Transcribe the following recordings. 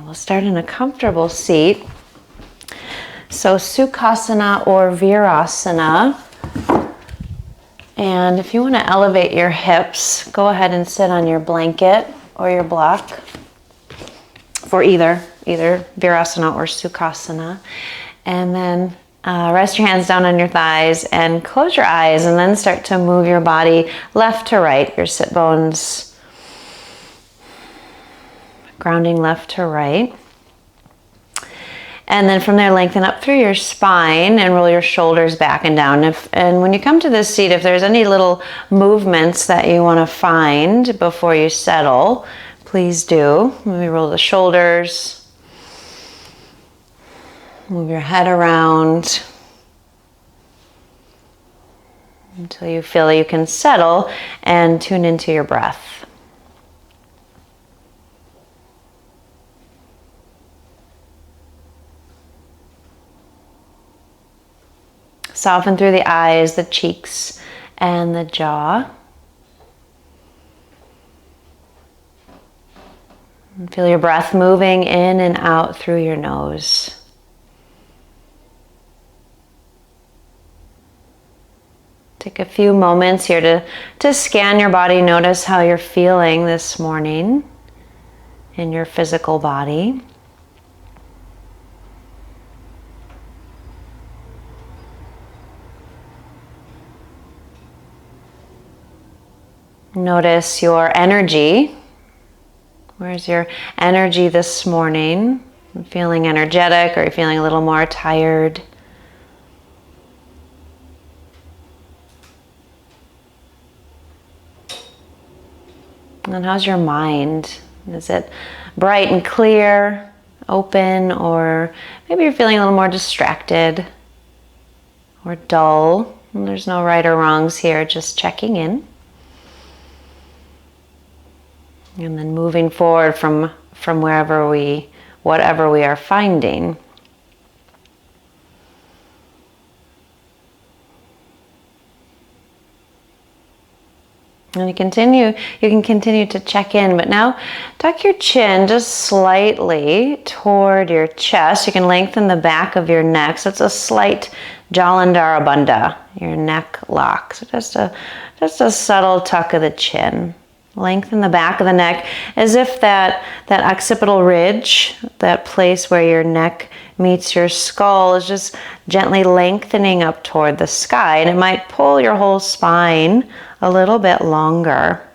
we'll start in a comfortable seat. So Sukhasana or Virasana. And if you want to elevate your hips, go ahead and sit on your blanket or your block for either Virasana or Sukhasana. And then rest your hands down on your thighs and close your eyes, and then start to move your body left to right, your sit bones grounding left to right. And then from there, lengthen up through your spine and roll your shoulders back and down. And when you come to this seat, if there's any little movements that you want to find before you settle, please do. Maybe roll the shoulders, move your head around until you feel you can settle and tune into your breath. Soften through the eyes, the cheeks, and the jaw. And feel your breath moving in and out through your nose. Take a few moments here to scan your body. Notice how you're feeling this morning in your physical body. Notice your energy. Where's your energy this morning? Are you feeling energetic, or are you feeling a little more tired? And how's your mind? Is it bright and clear, open, or maybe you're feeling a little more distracted or dull? And there's no right or wrongs here, just checking in. And then moving forward from whatever we are finding. And you can continue to check in, but now tuck your chin just slightly toward your chest. You can lengthen the back of your neck. So it's a slight Jalandhara Bandha, your neck lock. So just a subtle tuck of the chin. Lengthen the back of the neck as if that occipital ridge, that place where your neck meets your skull, is just gently lengthening up toward the sky. And it might pull your whole spine a little bit longer.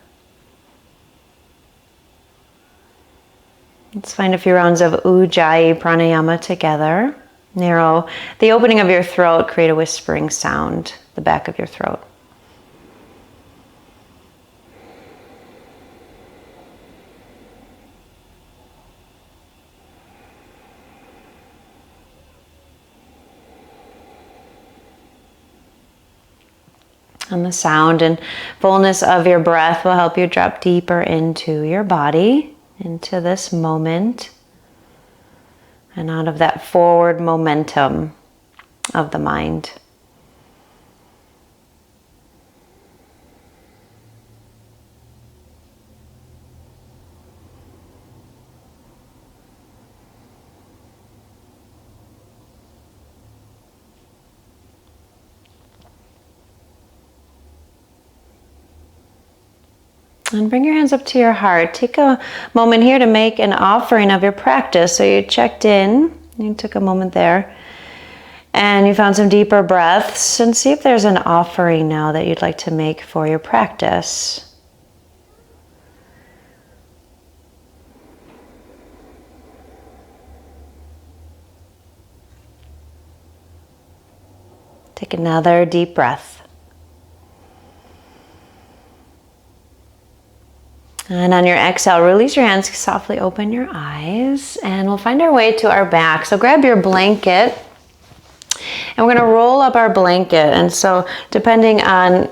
Let's find a few rounds of Ujjayi Pranayama together. Narrow the opening of your throat, create a whispering sound, the back of your throat. And the sound and fullness of your breath will help you drop deeper into your body, into this moment, and out of that forward momentum of the mind. And bring your hands up to your heart. Take a moment here to make an offering of your practice. So you checked in, you took a moment there, and you found some deeper breaths, and see if there's an offering now that you'd like to make for your practice. Take another deep breath. And on your exhale, release your hands, softly open your eyes, and we'll find our way to our back. So grab your blanket, and we're going to roll up our blanket. And so depending on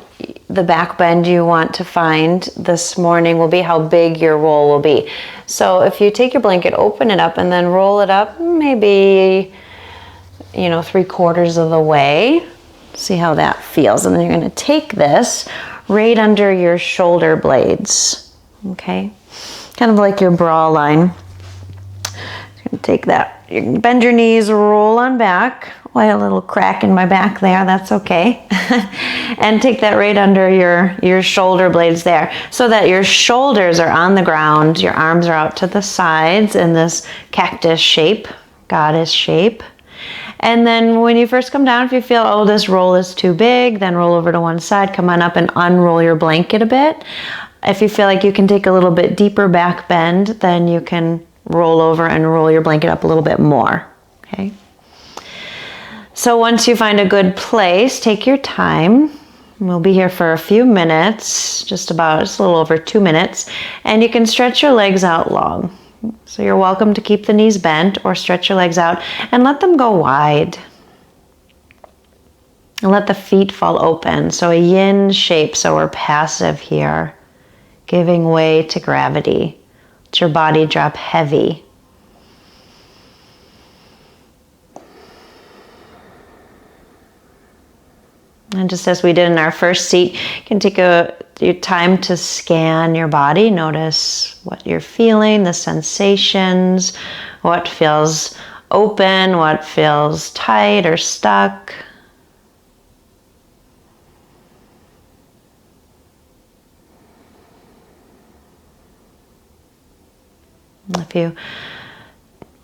the back bend you want to find this morning will be how big your roll will be. So if you take your blanket, open it up, and then roll it up maybe, 3/4 of the way. See how that feels. And then you're going to take this right under your shoulder blades. Okay, kind of like your bra line. Take that, bend your knees, roll on back. Oh, I had a little crack in my back there, that's okay. And take that right under your shoulder blades there, so that your shoulders are on the ground, your arms are out to the sides in this cactus shape, goddess shape. And then when you first come down, if you feel, oh, this roll is too big, then roll over to one side, come on up and unroll your blanket a bit. If you feel like you can take a little bit deeper back bend, then you can roll over and roll your blanket up a little bit more, okay? So once you find a good place, take your time. We'll be here for a few minutes, just a little over 2 minutes, and you can stretch your legs out long. So you're welcome to keep the knees bent or stretch your legs out and let them go wide. And let the feet fall open. So a yin shape, so we're passive here, giving way to gravity. Let your body drop heavy. And just as we did in our first seat, you can take your time to scan your body. Notice what you're feeling, the sensations, what feels open, what feels tight or stuck.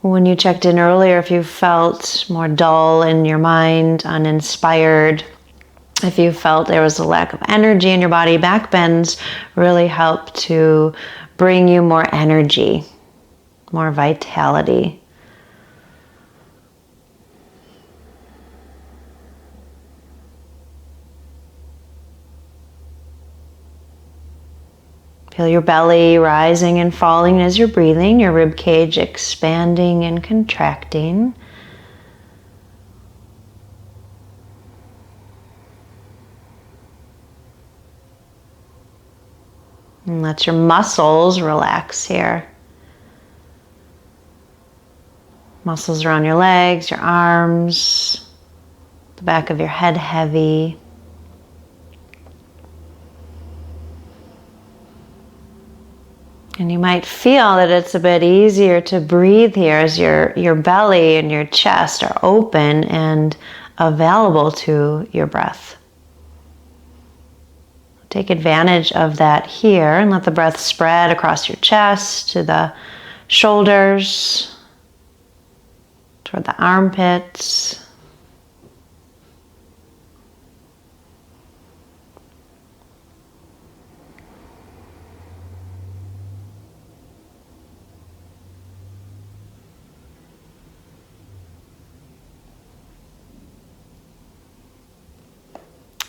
When you checked in earlier, if you felt more dull in your mind, uninspired, if you felt there was a lack of energy in your body, back bends really help to bring you more energy, more vitality. Feel your belly rising and falling as you're breathing, your rib cage expanding and contracting. And let your muscles relax here. Muscles around your legs, your arms, the back of your head heavy. And you might feel that it's a bit easier to breathe here as your belly and your chest are open and available to your breath. Take advantage of that here and let the breath spread across your chest to the shoulders, toward the armpits.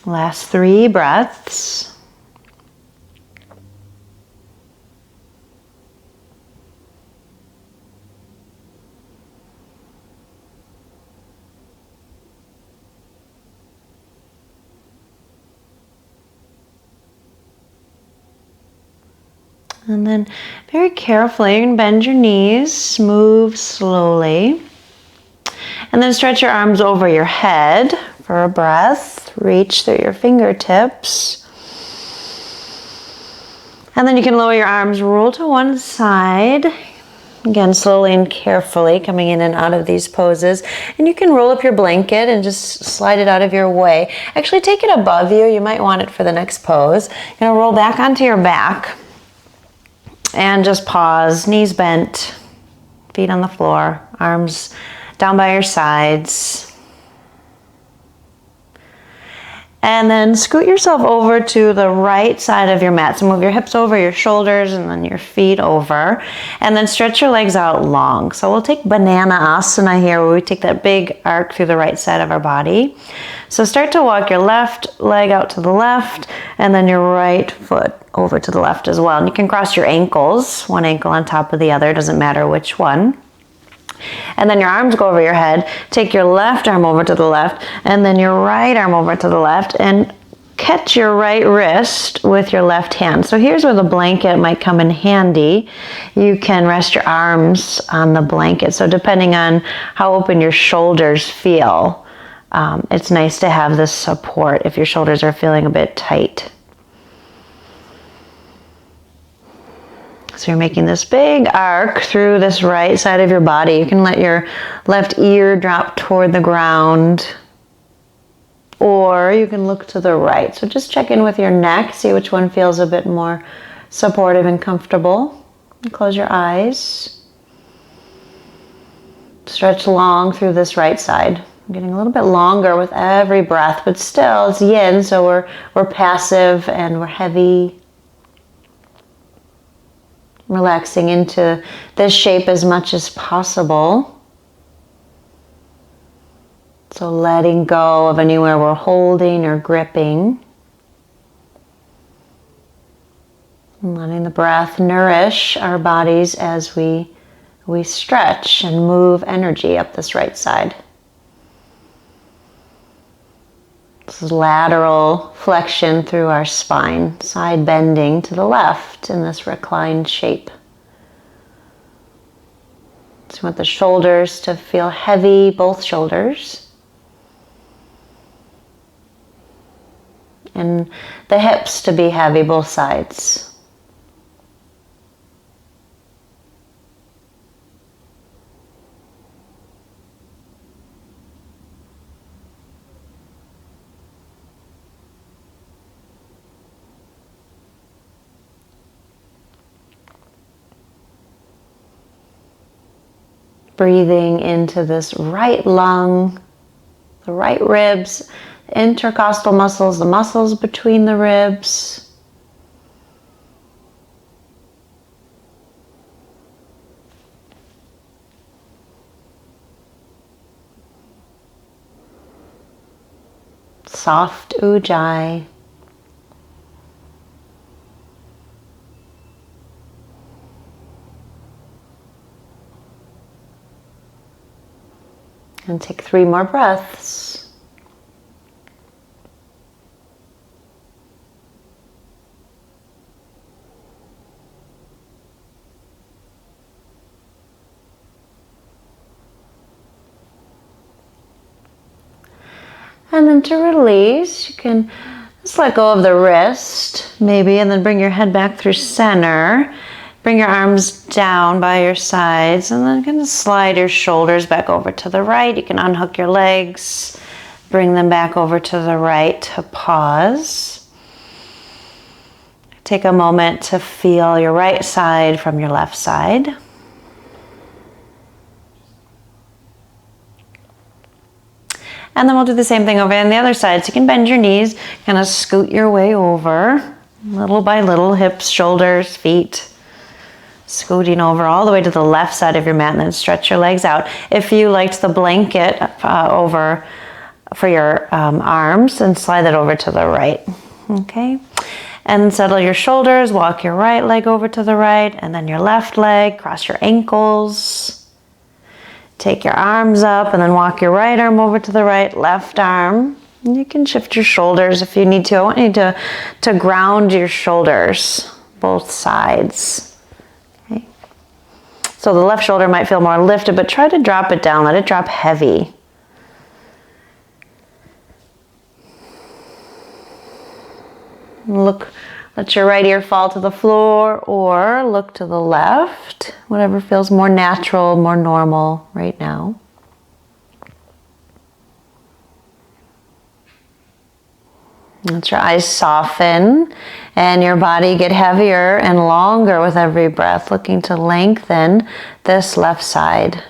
Last 3 breaths. And then very carefully, you can bend your knees, move slowly. And then stretch your arms over your head for a breath. Reach through your fingertips. And then you can lower your arms, roll to one side. Again, slowly and carefully coming in and out of these poses. And you can roll up your blanket and just slide it out of your way. Actually, take it above you. You might want it for the next pose. You're going to roll back onto your back. And just pause, knees bent, feet on the floor, arms down by your sides. And then scoot yourself over to the right side of your mat. So move your hips over, your shoulders, and then your feet over. And then stretch your legs out long. So we'll take banana asana here, where we take that big arc through the right side of our body. So start to walk your left leg out to the left, and then your right foot over to the left as well. And you can cross your ankles, one ankle on top of the other, doesn't matter which one. And then your arms go over your head. Take your left arm over to the left, and then your right arm over to the left, and catch your right wrist with your left hand. So here's where the blanket might come in handy. You can rest your arms on the blanket. So depending on how open your shoulders feel, it's nice to have this support if your shoulders are feeling a bit tight. So you're making this big arc through this right side of your body. You can let your left ear drop toward the ground, or you can look to the right. So just check in with your neck, see which one feels a bit more supportive and comfortable. And close your eyes. Stretch long through this right side. I'm getting a little bit longer with every breath, but still it's yin, so we're passive and we're heavy. Relaxing into this shape as much as possible. So letting go of anywhere we're holding or gripping. And letting the breath nourish our bodies as we stretch and move energy up this right side. This is lateral flexion through our spine, side bending to the left in this reclined shape. So you want the shoulders to feel heavy, both shoulders. And the hips to be heavy, both sides. Breathing into this right lung, the right ribs, intercostal muscles, the muscles between the ribs. Soft Ujjayi. And take 3 more breaths. And then to release, you can just let go of the wrist, maybe, and then bring your head back through center. Bring your arms down by your sides and then kind of slide your shoulders back over to the right. You can unhook your legs, bring them back over to the right to pause. Take a moment to feel your right side from your left side. And then we'll do the same thing over on the other side. So you can bend your knees, kind of scoot your way over, little by little, hips, shoulders, feet. Scooting over all the way to the left side of your mat and then stretch your legs out. If you liked the blanket over for your arms, then slide that over to the right. Okay? And settle your shoulders, walk your right leg over to the right, and then your left leg, cross your ankles. Take your arms up and then walk your right arm over to the right, left arm. And you can shift your shoulders if you need to. I want you to ground your shoulders, both sides. So the left shoulder might feel more lifted, but try to drop it down. Let it drop heavy. Let your right ear fall to the floor or look to the left. Whatever feels more natural, more normal right now. Let your eyes soften and your body get heavier and longer with every breath, looking to lengthen this left side.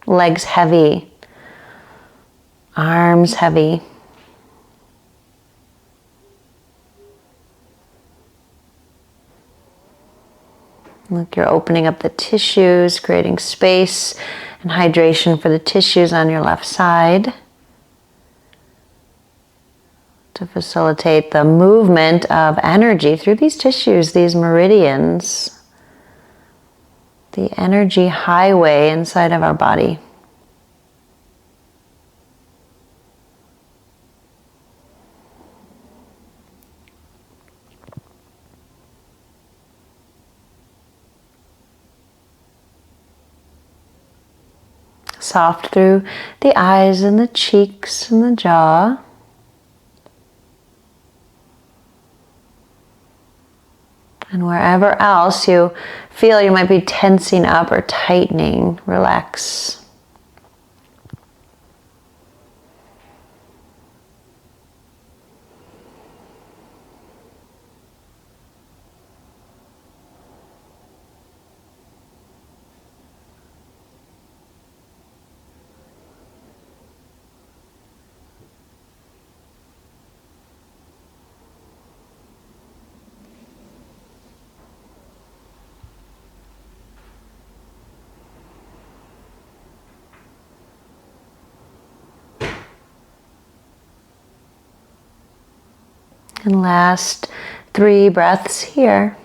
Legs heavy, arms heavy. Look, you're opening up the tissues, creating space and hydration for the tissues on your left side to facilitate the movement of energy through these tissues, these meridians, the energy highway inside of our body. Soft through the eyes and the cheeks and the jaw. And wherever else you feel you might be tensing up or tightening, relax. And last 3 breaths here.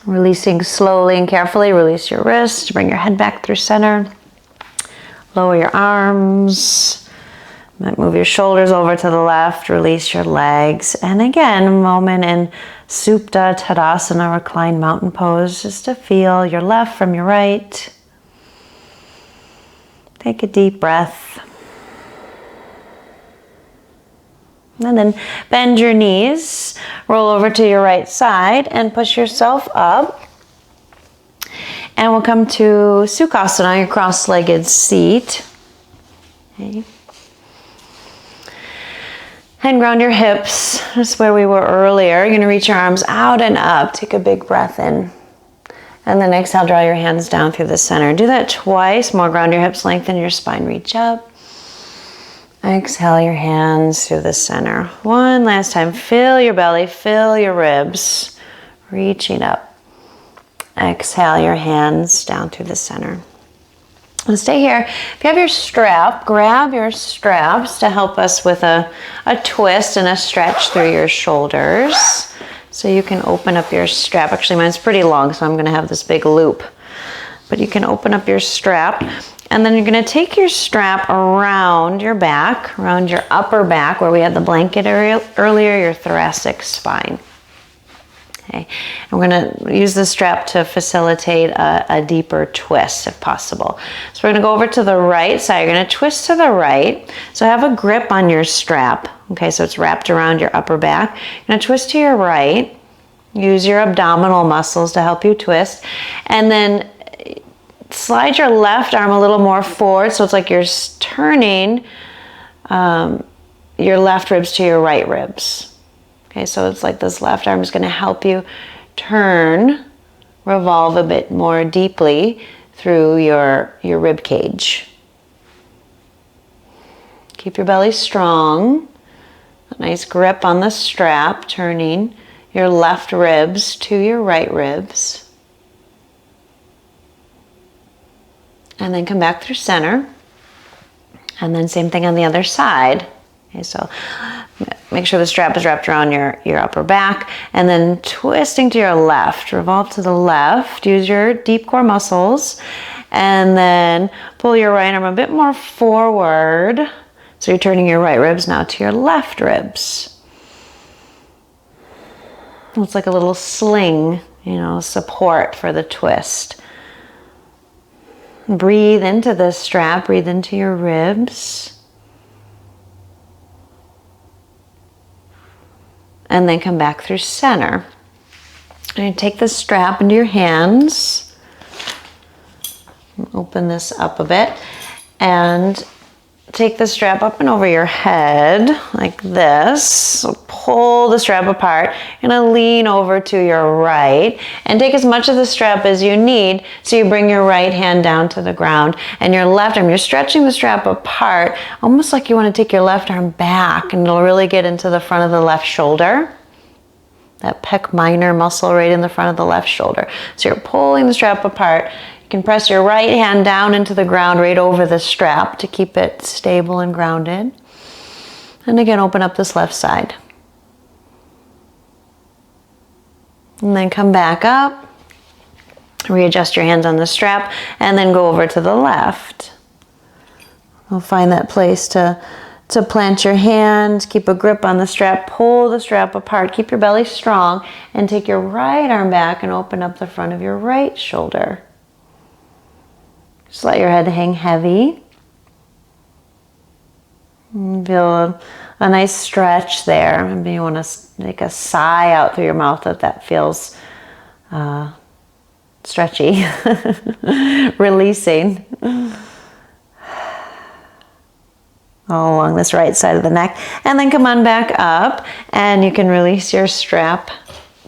Releasing slowly and carefully, release your wrist, bring your head back through center. Lower your arms. Might move your shoulders over to the left, release your legs. And again, a moment in Supta Tadasana, reclined mountain pose, just to feel your left from your right. Take a deep breath. And then bend your knees, roll over to your right side and push yourself up. And we'll come to Sukhasana, your cross-legged seat. Okay. And ground your hips, just where we were earlier. You're gonna reach your arms out and up. Take a big breath in. And then exhale, draw your hands down through the center. Do that twice more. Ground your hips, lengthen your spine, reach up. Exhale your hands through the center. One last time. Fill your belly, fill your ribs. Reaching up. Exhale your hands down through the center. And stay here. If you have your strap, grab your straps to help us with a twist and a stretch through your shoulders. So you can open up your strap. Actually, mine's pretty long, so I'm going to have this big loop. But you can open up your strap. And then you're going to take your strap around your back, around your upper back, where we had the blanket area earlier, your thoracic spine. Okay. And we're going to use the strap to facilitate a deeper twist if possible. So we're going to go over to the right side. You're going to twist to the right. So have a grip on your strap. Okay, so it's wrapped around your upper back. You're going to twist to your right. Use your abdominal muscles to help you twist. And then slide your left arm a little more forward. So it's like you're turning your left ribs to your right ribs. Okay, so it's like this left arm is going to help you turn, revolve a bit more deeply through your rib cage. Keep your belly strong. A nice grip on the strap, turning your left ribs to your right ribs. And then come back through center. And then same thing on the other side. Okay, so make sure the strap is wrapped around your upper back, and then twisting to your left, revolve to the left, use your deep core muscles, and then pull your right arm a bit more forward. So you're turning your right ribs now to your left ribs. It's like a little sling, support for the twist. Breathe into this strap, breathe into your ribs. And then come back through center. And you take the strap into your hands. Open this up a bit. And take the strap up and over your head like this. So pull the strap apart. You're gonna lean over to your right and take as much of the strap as you need. So you bring your right hand down to the ground and your left arm, you're stretching the strap apart, almost like you want to take your left arm back, and it'll really get into the front of the left shoulder. That pec minor muscle right in the front of the left shoulder. So you're pulling the strap apart. You can press your right hand down into the ground right over the strap to keep it stable and grounded. And again, open up this left side. And then come back up. Readjust your hands on the strap and then go over to the left. We'll find that place to So plant your hand, keep a grip on the strap, pull the strap apart, keep your belly strong, and take your right arm back and open up the front of your right shoulder. Just let your head hang heavy. Feel a nice stretch there. Maybe you want to make a sigh out through your mouth if that feels stretchy. Releasing. All along this right side of the neck. And then come on back up and you can release your strap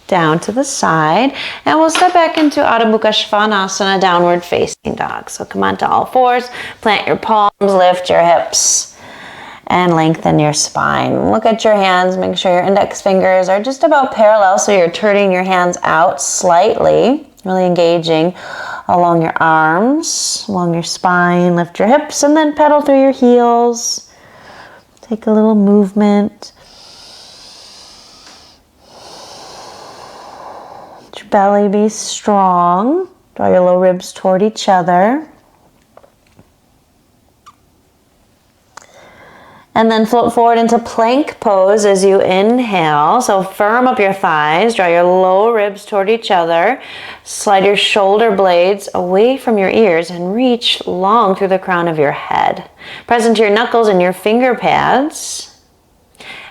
down to the side. And we'll step back into Adho Mukha Svanasana, downward facing dog. So come on to all fours, plant your palms, lift your hips, and lengthen your spine. Look at your hands, make sure your index fingers are just about parallel, so you're turning your hands out slightly, really engaging along your arms, along your spine. Lift your hips and then pedal through your heels. Take a little movement. Let your belly be strong. Draw your low ribs toward each other. And then float forward into plank pose as you inhale. So firm up your thighs, draw your low ribs toward each other. Slide your shoulder blades away from your ears and reach long through the crown of your head. Press into your knuckles and your finger pads.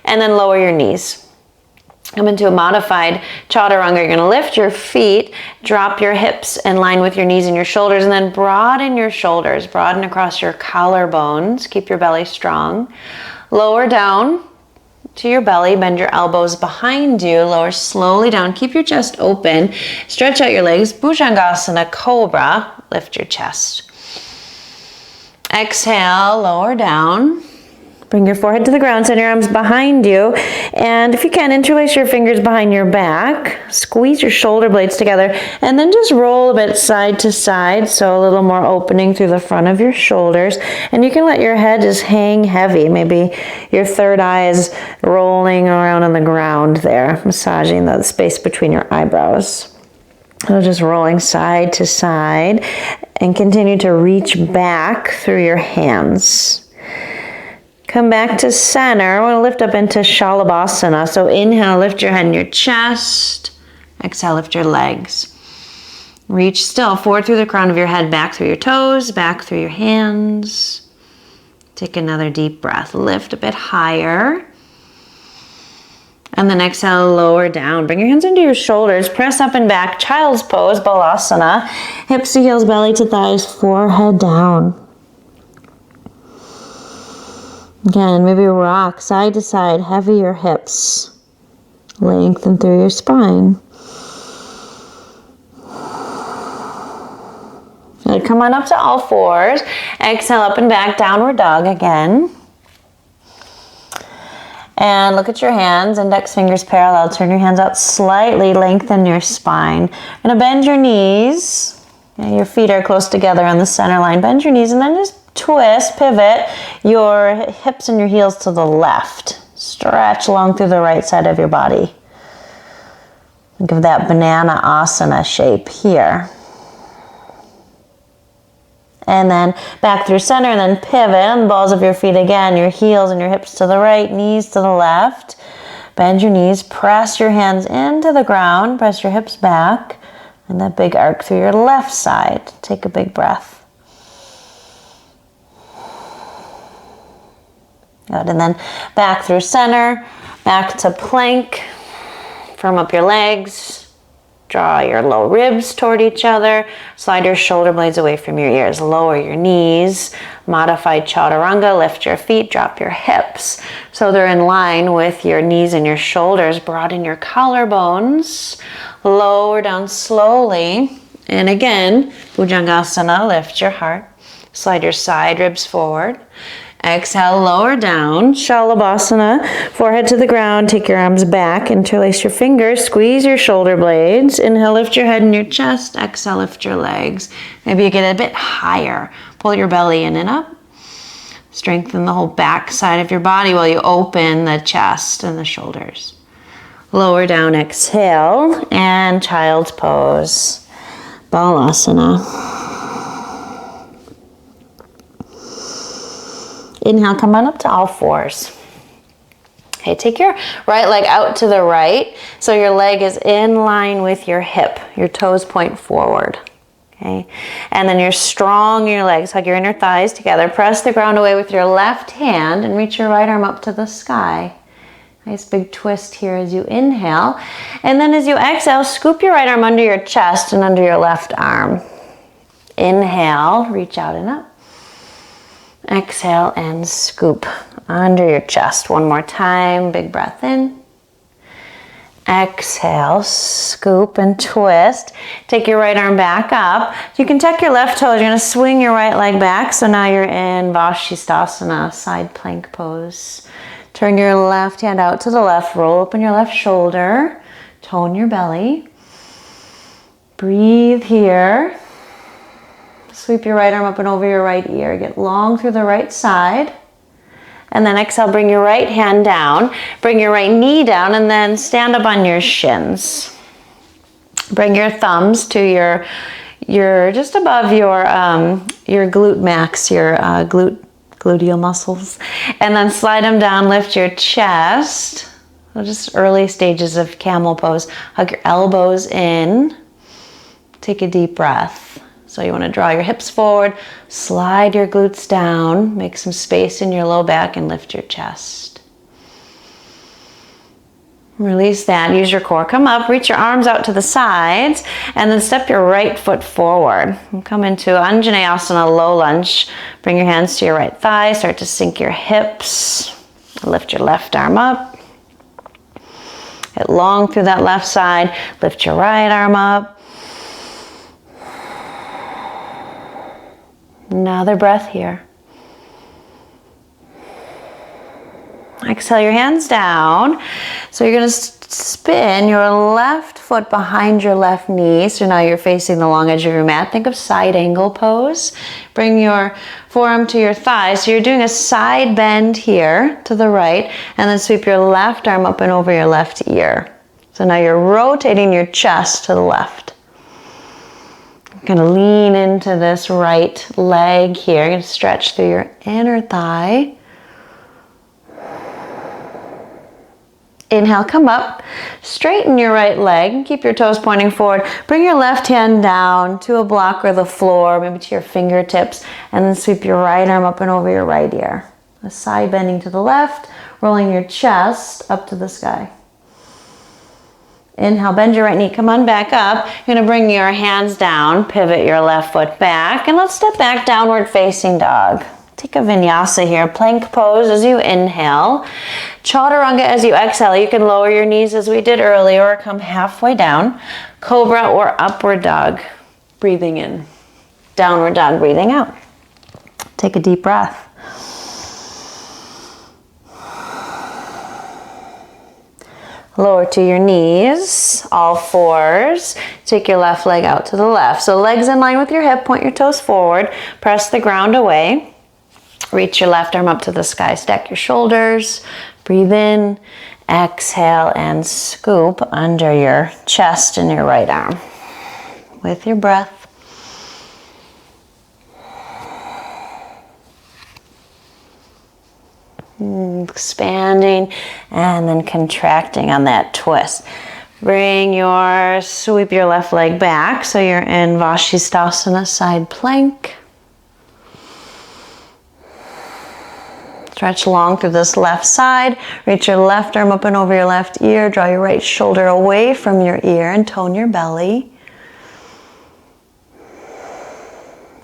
And then lower your knees. Come into a modified Chaturanga. You're going to lift your feet, drop your hips in line with your knees and your shoulders, and then broaden your shoulders, broaden across your collarbones. Keep your belly strong. Lower down to your belly, bend your elbows behind you, lower slowly down. Keep your chest open. Stretch out your legs, Bhujangasana, Cobra. Lift your chest. Exhale, lower down. Bring your forehead to the ground, send your arms behind you, and if you can, interlace your fingers behind your back, squeeze your shoulder blades together, and then just roll a bit side to side, so a little more opening through the front of your shoulders, and you can let your head just hang heavy. Maybe your third eye is rolling around on the ground there, massaging the space between your eyebrows. So just rolling side to side, and continue to reach back through your hands. Come back to center. I want to lift up into Shalabhasana. So inhale, lift your head and your chest. Exhale, lift your legs. Reach still forward through the crown of your head, back through your toes, back through your hands. Take another deep breath. Lift a bit higher. And then exhale, lower down. Bring your hands into your shoulders. Press up and back. Child's pose, Balasana. Hips to heels, belly to thighs, forehead down. Again, maybe rock side to side, heavy your hips. Lengthen through your spine. Good. Come on up to all fours. Exhale, up and back, downward dog again. And look at your hands, index fingers parallel. Turn your hands out slightly, lengthen your spine. You're gonna bend your knees. Your feet are close together on the center line. Bend your knees and then just twist, pivot your hips and your heels to the left. Stretch long through the right side of your body. Think of that banana asana shape here. And then back through center and then pivot on the balls of your feet again. Your heels and your hips to the right, knees to the left. Bend your knees, press your hands into the ground, press your hips back, and that big arc through your left side. Take a big breath. Good, and then back through center, back to plank. Firm up your legs. Draw your low ribs toward each other. Slide your shoulder blades away from your ears. Lower your knees. Modified Chaturanga. Lift your feet. Drop your hips so they're in line with your knees and your shoulders. Broaden your collarbones. Lower down slowly. And again, Bhujangasana. Lift your heart. Slide your side ribs forward. Exhale, lower down, Shalabhasana, forehead to the ground, take your arms back, interlace your fingers, squeeze your shoulder blades, inhale, lift your head and your chest, exhale, lift your legs. Maybe you get a bit higher, pull your belly in and up, strengthen the whole back side of your body while you open the chest and the shoulders. Lower down, exhale, and child's pose, Balasana. Inhale, come on up to all fours. Okay, take your right leg out to the right so your leg is in line with your hip. Your toes point forward. Okay, and then you're strong in your legs. Hug your inner thighs together. Press the ground away with your left hand and reach your right arm up to the sky. Nice big twist here as you inhale. And then as you exhale, scoop your right arm under your chest and under your left arm. Inhale, reach out and up. Exhale and scoop under your chest. One more time, big breath in. Exhale, scoop and twist. Take your right arm back up. You can tuck your left toes. You're going to swing your right leg back. So now you're in Vashistasana, side plank pose. Turn your left hand out to the left. Roll open your left shoulder. Tone your belly. Breathe here. Sweep your right arm up and over your right ear. Get long through the right side. And then exhale, bring your right hand down. Bring your right knee down and then stand up on your shins. Bring your thumbs to your just above your glute max, your gluteal muscles. And then slide them down, lift your chest. So just early stages of camel pose. Hug your elbows in. Take a deep breath. So you want to draw your hips forward, slide your glutes down, make some space in your low back and lift your chest. Release that, use your core. Come up, reach your arms out to the sides, and then step your right foot forward. And come into Anjanayasana Low Lunge. Bring your hands to your right thigh, start to sink your hips. Lift your left arm up. Get long through that left side, lift your right arm up. Another breath here. Exhale your hands down. So you're going to spin your left foot behind your left knee. So now you're facing the long edge of your mat. Think of side angle pose. Bring your forearm to your thigh. So you're doing a side bend here to the right. And then sweep your left arm up and over your left ear. So now you're rotating your chest to the left. You're going to lean into this right leg here. You're going to stretch through your inner thigh. Inhale, come up. Straighten your right leg. Keep your toes pointing forward. Bring your left hand down to a block or the floor, maybe to your fingertips, and then sweep your right arm up and over your right ear. A side bending to the left, rolling your chest up to the sky. Inhale, bend your right knee, come on back up. You're gonna bring your hands down, pivot your left foot back, and let's step back, downward facing dog. Take a vinyasa here, plank pose as you inhale. Chaturanga as you exhale. You can lower your knees as we did earlier or come halfway down. Cobra or upward dog, breathing in. Downward dog, breathing out. Take a deep breath. Lower to your knees, all fours. Take your left leg out to the left. So legs in line with your hip, point your toes forward, press the ground away. Reach your left arm up to the sky, stack your shoulders, breathe in, exhale, and scoop under your chest and your right arm. With your breath. Expanding and then contracting on that twist. Sweep your left leg back so you're in Vashistasana, side plank. Stretch long through this left side. Reach your left arm up and over your left ear. Draw your right shoulder away from your ear and tone your belly.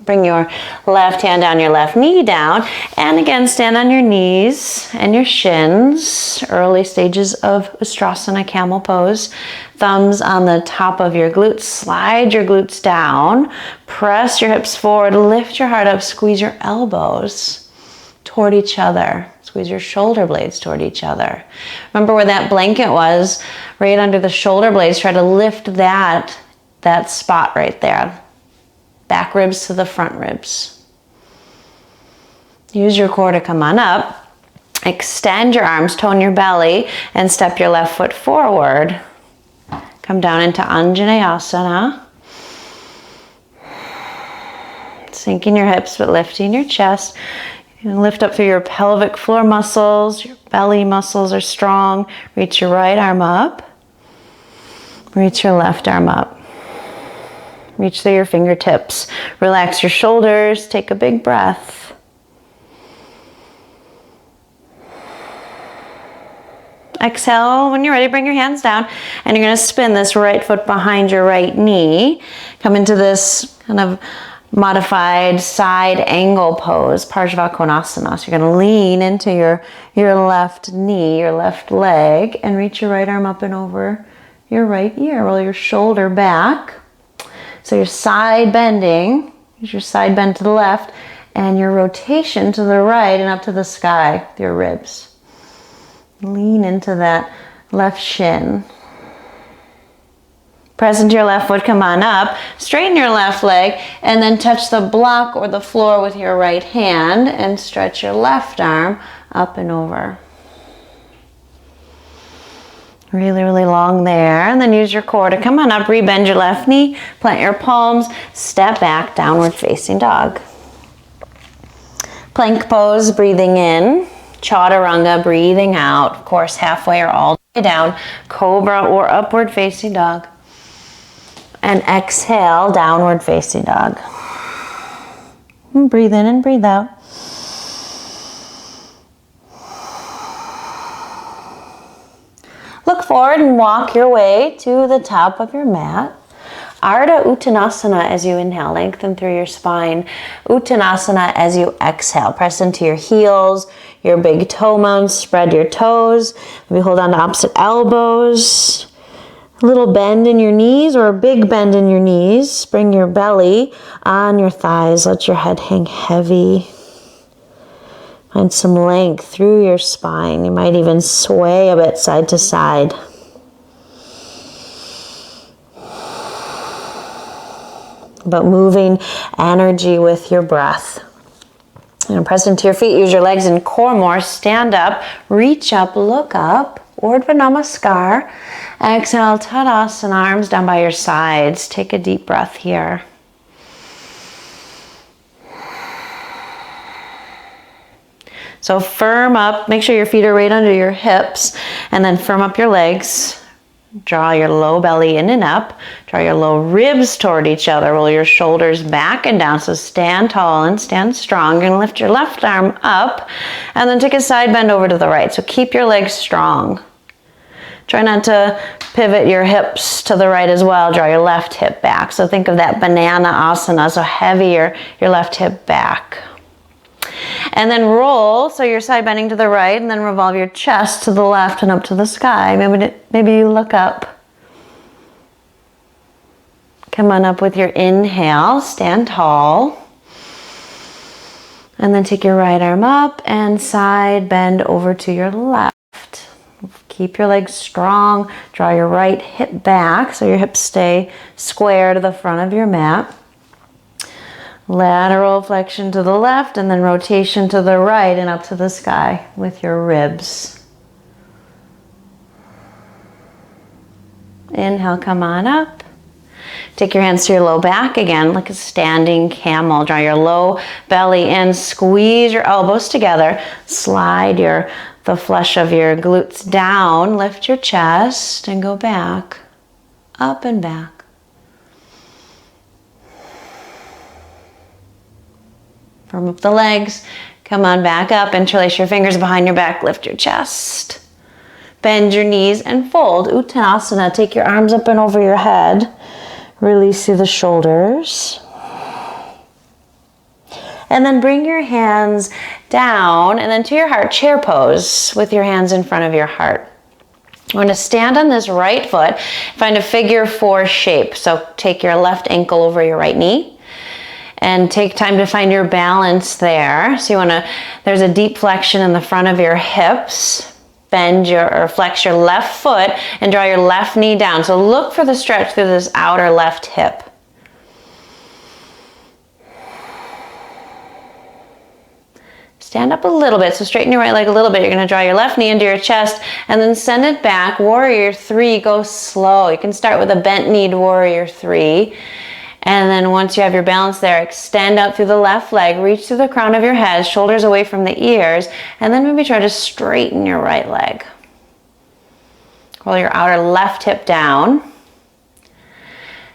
Bring your left hand down, your left knee down. And again, stand on your knees and your shins. Early stages of Astrasana, camel pose. Thumbs on the top of your glutes. Slide your glutes down. Press your hips forward. Lift your heart up. Squeeze your elbows toward each other. Squeeze your shoulder blades toward each other. Remember where that blanket was, right under the shoulder blades. Try to lift that spot right there. Back ribs to the front ribs. Use your core to come on up. Extend your arms, tone your belly, and step your left foot forward. Come down into Anjanayasana. Sinking your hips but lifting your chest. You can lift up through your pelvic floor muscles, your belly muscles are strong. Reach your right arm up. Reach your left arm up. Reach through your fingertips. Relax your shoulders. Take a big breath. Exhale. When you're ready, bring your hands down and you're going to spin this right foot behind your right knee. Come into this kind of modified side angle pose, Parshvakonasana. So you're going to lean into your left knee, your left leg, and reach your right arm up and over your right ear. Roll your shoulder back. So your side bending, use your side bend to the left, and your rotation to the right and up to the sky with your ribs. Lean into that left shin. Press into your left foot, come on up, straighten your left leg, and then touch the block or the floor with your right hand and stretch your left arm up and over. Really, really long there. And then use your core to come on up, rebend your left knee, plant your palms, step back, downward facing dog. Plank pose, breathing in. Chaturanga, breathing out. Of course, halfway or all the way down. Cobra or upward facing dog. And exhale, downward facing dog. And breathe in and breathe out. Look forward and walk your way to the top of your mat. Ardha Uttanasana as you inhale, lengthen through your spine. Uttanasana as you exhale. Press into your heels, your big toe mounds, spread your toes. Maybe hold on to opposite elbows. A little bend in your knees or a big bend in your knees. Bring your belly on your thighs. Let your head hang heavy. Find some length through your spine. You might even sway a bit side to side. But moving energy with your breath. And press into your feet. Use your legs in core more. Stand up. Reach up. Look up. Urdhva Namaskar. Exhale, Tadasana, arms down by your sides. Take a deep breath here. So firm up, make sure your feet are right under your hips, and then firm up your legs. Draw your low belly in and up. Draw your low ribs toward each other. Roll your shoulders back and down. So stand tall and stand strong. You're going to lift your left arm up and then take a side bend over to the right. So keep your legs strong. Try not to pivot your hips to the right as well. Draw your left hip back. So think of that banana asana. So heavier your left hip back. And then roll, so you're side bending to the right, and then revolve your chest to the left and up to the sky. Maybe you look up. Come on up with your inhale, stand tall. And then take your right arm up and side bend over to your left. Keep your legs strong. Draw your right hip back so your hips stay square to the front of your mat. Lateral flexion to the left and then rotation to the right and up to the sky with your ribs. Inhale, come on up. Take your hands to your low back again, like a standing camel. Draw your low belly in, squeeze your elbows together. Slide the flesh of your glutes down, lift your chest and go back, up and back. Firm up the legs, come on back up, interlace your fingers behind your back, lift your chest. Bend your knees and fold. Uttanasana, take your arms up and over your head. Release through the shoulders. And then bring your hands down and then to your heart, chair pose with your hands in front of your heart. We're going to stand on this right foot, find a figure 4 shape. So take your left ankle over your right knee. And take time to find your balance there. So there's a deep flexion in the front of your hips. Flex your left foot and draw your left knee down. So look for the stretch through this outer left hip. Stand up a little bit. So straighten your right leg a little bit. You're going to draw your left knee into your chest and then send it back. Warrior 3, go slow. You can start with a bent kneed warrior 3. And then once you have your balance there, extend out through the left leg, reach through the crown of your head, shoulders away from the ears, and then maybe try to straighten your right leg. Roll your outer left hip down.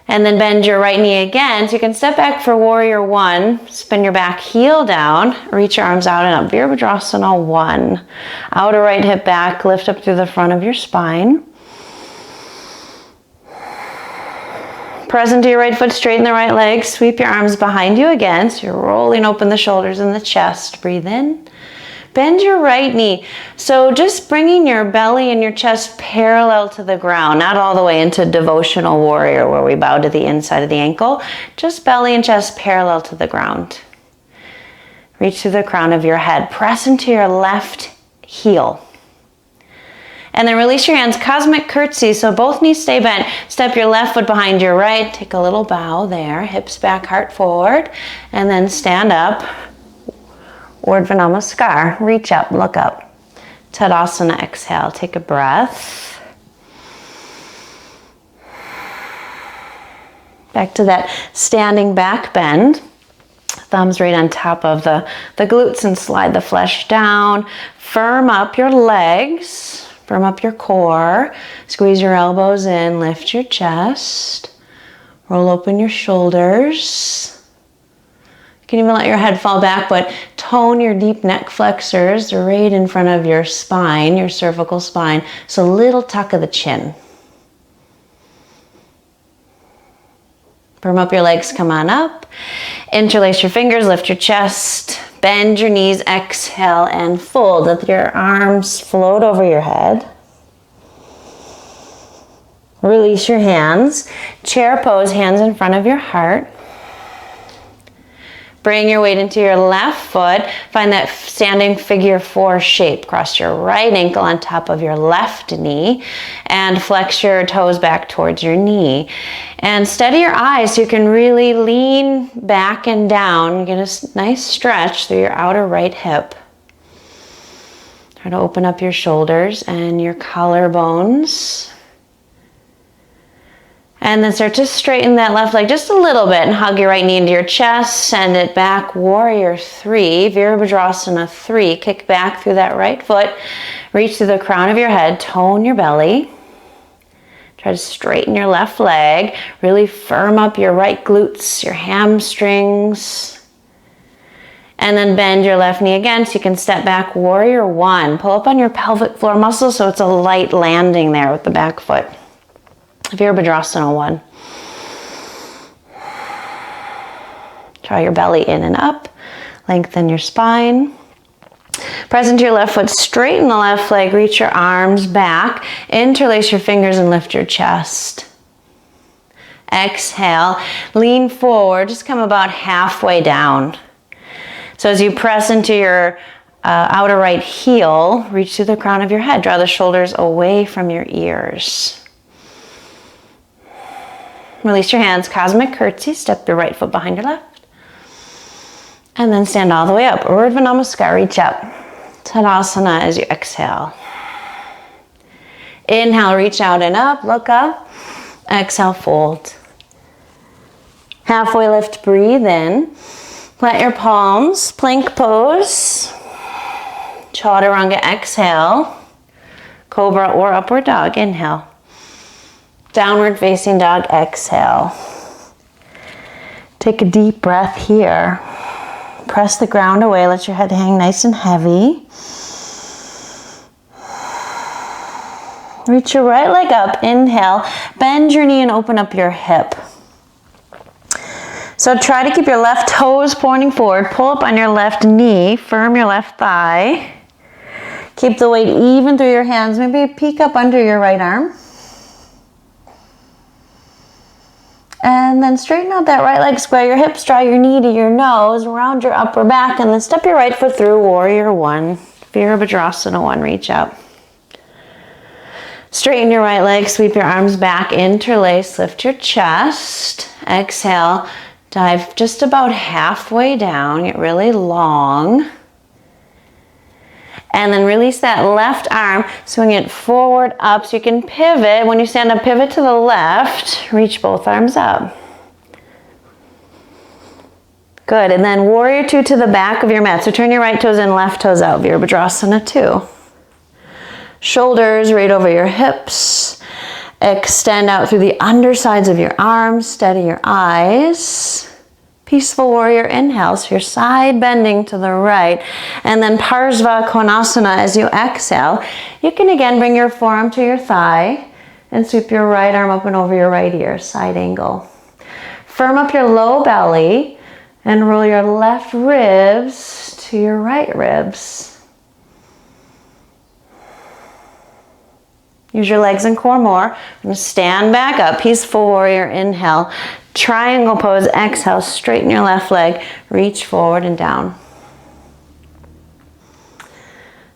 And then bend your right knee again. So you can step back for warrior one, spin your back heel down, reach your arms out and up. Virabhadrasana 1. Outer right hip back, lift up through the front of your spine. Press into your right foot, straighten the right leg, sweep your arms behind you again. So you're rolling open the shoulders and the chest. Breathe in. Bend your right knee. So just bringing your belly and your chest parallel to the ground, not all the way into devotional warrior where we bow to the inside of the ankle, just belly and chest parallel to the ground. Reach through the crown of your head. Press into your left heel. And then release your hands, cosmic curtsy, so both knees stay bent. Step your left foot behind your right, take a little bow there, hips back, heart forward, and then stand up. Urdhva Namaskar, reach up, look up. Tadasana, exhale, take a breath. Back to that standing back bend. Thumbs right on top of the glutes and slide the flesh down. Firm up your legs. Firm up your core, squeeze your elbows in, lift your chest, roll open your shoulders. You can even let your head fall back, but tone your deep neck flexors right in front of your spine, your cervical spine, so a little tuck of the chin. Firm up your legs, come on up. Interlace your fingers, lift your chest, bend your knees, exhale and fold. Let your arms float over your head. Release your hands. Chair pose, hands in front of your heart. Bring your weight into your left foot. Find that standing figure 4 shape. Cross your right ankle on top of your left knee and flex your toes back towards your knee. And steady your eyes so you can really lean back and down. Get a nice stretch through your outer right hip. Try to open up your shoulders and your collarbones. And then start to straighten that left leg just a little bit and hug your right knee into your chest. Send it back, warrior 3, Virabhadrasana 3. Kick back through that right foot. Reach through the crown of your head, tone your belly. Try to straighten your left leg. Really firm up your right glutes, your hamstrings. And then bend your left knee again so you can step back, warrior 1. Pull up on your pelvic floor muscles so it's a light landing there with the back foot. Virabhadrasana 1. Draw your belly in and up. Lengthen your spine. Press into your left foot. Straighten the left leg. Reach your arms back. Interlace your fingers and lift your chest. Exhale. Lean forward. Just come about halfway down. So as you press into your outer right heel, reach through the crown of your head. Draw the shoulders away from your ears. Release your hands, cosmic curtsy, step your right foot behind your left. And then stand all the way up. Urdhva Namaskar, reach up. Tadasana as you exhale. Inhale, reach out and up, look up. Exhale, fold. Halfway lift, breathe in. Plant your palms, plank pose. Chaturanga, exhale. Cobra or upward dog, inhale. Downward facing dog, exhale. Take a deep breath here. Press the ground away, let your head hang nice and heavy. Reach your right leg up, inhale. Bend your knee and open up your hip. So try to keep your left toes pointing forward. Pull up on your left knee, firm your left thigh. Keep the weight even through your hands. Maybe peek up under your right arm. And then straighten out that right leg, square your hips, draw your knee to your nose, round your upper back, and then step your right foot through, warrior 1. Virabhadrasana 1, reach up. Straighten your right leg, sweep your arms back, interlace, lift your chest. Exhale, dive just about halfway down, get really long. And then release that left arm, swing it forward, up, so you can pivot. When you stand up, pivot to the left, reach both arms up. Good, and then warrior two to the back of your mat. So turn your right toes in, left toes out, Virabhadrasana 2. Shoulders right over your hips. Extend out through the undersides of your arms. Steady your eyes. Peaceful warrior inhale, so your side bending to the right. And then Parsva Konasana as you exhale. You can again bring your forearm to your thigh and sweep your right arm up and over your right ear, side angle. Firm up your low belly and roll your left ribs to your right ribs. Use your legs and core more. I'm going to stand back up, peaceful warrior, inhale. Triangle pose, exhale, straighten your left leg, reach forward and down.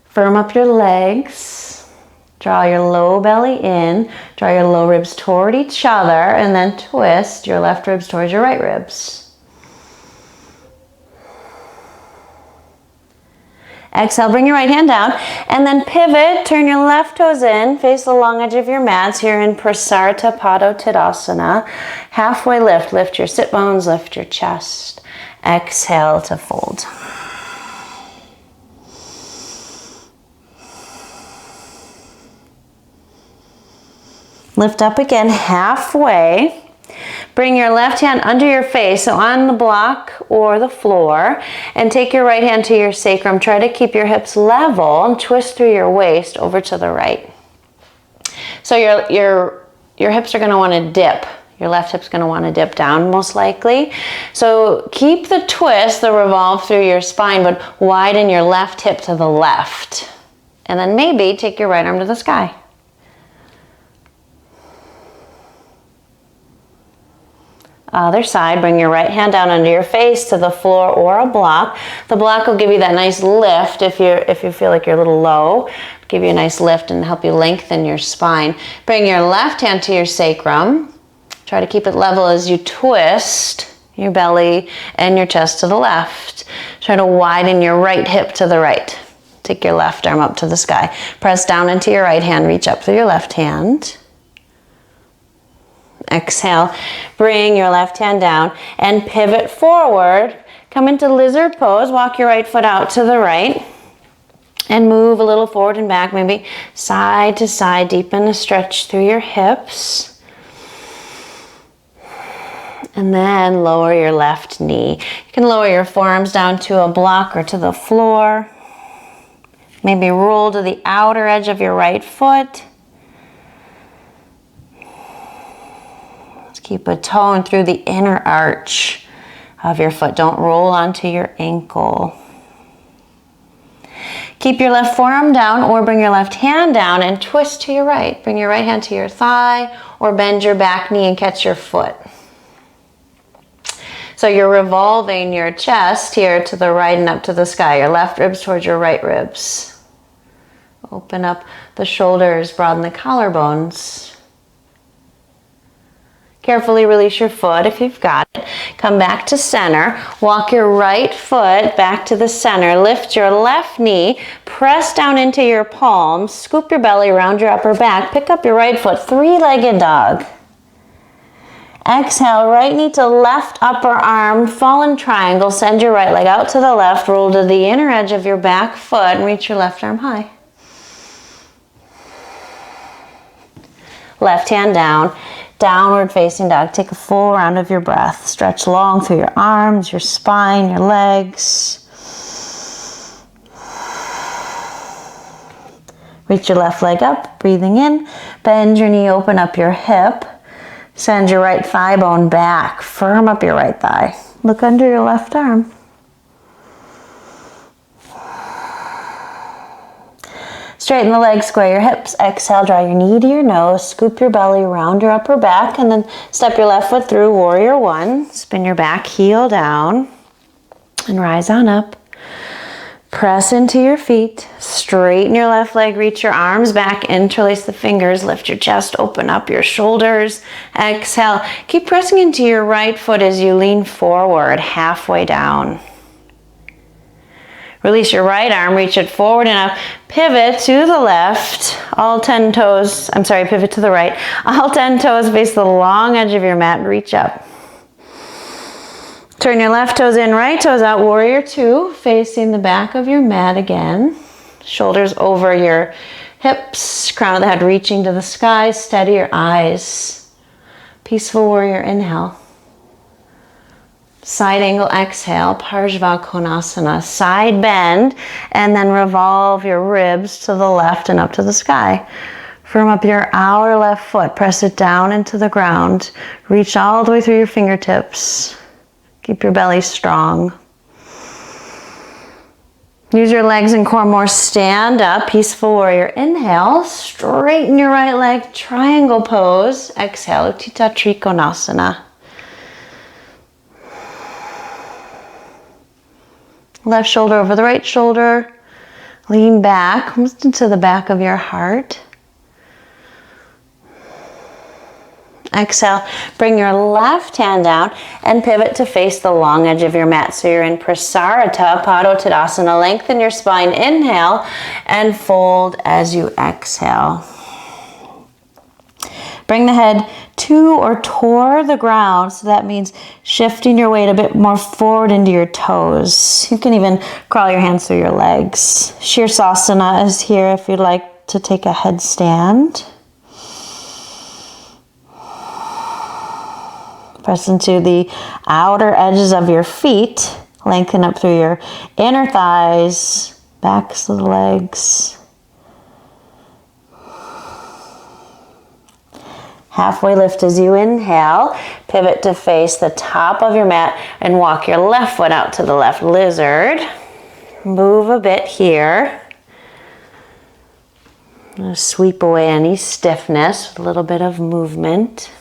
Firm up your legs, draw your low belly in, draw your low ribs toward each other, and then twist your left ribs towards your right ribs. Exhale, bring your right hand down, and then pivot, turn your left toes in, face the long edge of your mats. Here in Prasarita Padangustasana. Halfway lift, lift your sit bones, lift your chest. Exhale to fold. Lift up again, halfway. Bring your left hand under your face, so on the block or the floor, and take your right hand to your sacrum. Try to keep your hips level and twist through your waist over to the right. So your hips are going to want to dip. Your left hip's going to want to dip down most likely. So keep the twist, the revolve through your spine, but widen your left hip to the left. And then maybe take your right arm to the sky. Other side, bring your right hand down under your face to the floor or a block. The block will give you that nice lift if you feel like you're a little low. Give you a nice lift and help you lengthen your spine. Bring your left hand to your sacrum. Try to keep it level as you twist your belly and your chest to the left. Try to widen your right hip to the right. Take your left arm up to the sky. Press down into your right hand, reach up through your left hand. Exhale, bring your left hand down and pivot forward. Come into lizard pose, walk your right foot out to the right and move a little forward and back, maybe side to side. Deepen the stretch through your hips. And then lower your left knee. You can lower your forearms down to a block or to the floor. Maybe roll to the outer edge of your right foot. Keep a tone through the inner arch of your foot. Don't roll onto your ankle. Keep your left forearm down or bring your left hand down and twist to your right. Bring your right hand to your thigh or bend your back knee and catch your foot. So you're revolving your chest here to the right and up to the sky. Your left ribs towards your right ribs. Open up the shoulders, broaden the collarbones. Carefully release your foot if you've got it. Come back to center. Walk your right foot back to the center. Lift your left knee. Press down into your palms. Scoop your belly around your upper back. Pick up your right foot. Three-legged dog. Exhale, right knee to left upper arm. Fallen triangle. Send your right leg out to the left. Roll to the inner edge of your back foot and reach your left arm high. Left hand down. Downward facing dog. Take a full round of your breath. Stretch long through your arms, your spine, your legs. Reach your left leg up, breathing in. Bend your knee, open up your hip. Send your right thigh bone back. Firm up your right thigh. Look under your left arm. Straighten the legs, square your hips. Exhale, draw your knee to your nose. Scoop your belly around your upper back and then step your left foot through warrior one. Spin your back heel down and rise on up. Press into your feet. Straighten your left leg, reach your arms back, interlace the fingers, lift your chest, open up your shoulders. Exhale. Keep pressing into your right foot as you lean forward, halfway down. Release your right arm, reach it forward and up. Pivot to the left, all 10 toes, pivot to the right. All 10 toes face the long edge of your mat, reach up. Turn your left toes in, right toes out, warrior two, facing the back of your mat again. Shoulders over your hips, crown of the head reaching to the sky, steady your eyes. Peaceful warrior, inhale. Side angle, exhale, Pashimotanasana, side bend, and then revolve your ribs to the left and up to the sky. Firm up your outer left foot, press it down into the ground. Reach all the way through your fingertips. Keep your belly strong. Use your legs and core more, stand up, peaceful warrior. Inhale, straighten your right leg, triangle pose. Exhale, Trikonasana. Left shoulder over the right shoulder. Lean back, almost into the back of your heart. Exhale, bring your left hand down and pivot to face the long edge of your mat. So you're in Prasarita, Padangustasana. Lengthen your spine, inhale, and fold as you exhale. Bring the head to or toward the ground. So that means shifting your weight a bit more forward into your toes. You can even crawl your hands through your legs. Asana is here if you'd like to take a headstand. Press into the outer edges of your feet. Lengthen up through your inner thighs, backs of the legs. Halfway lift as you inhale. Pivot to face the top of your mat and walk your left foot out to the left. Lizard. Move a bit here. Sweep away any stiffness with a little bit of movement.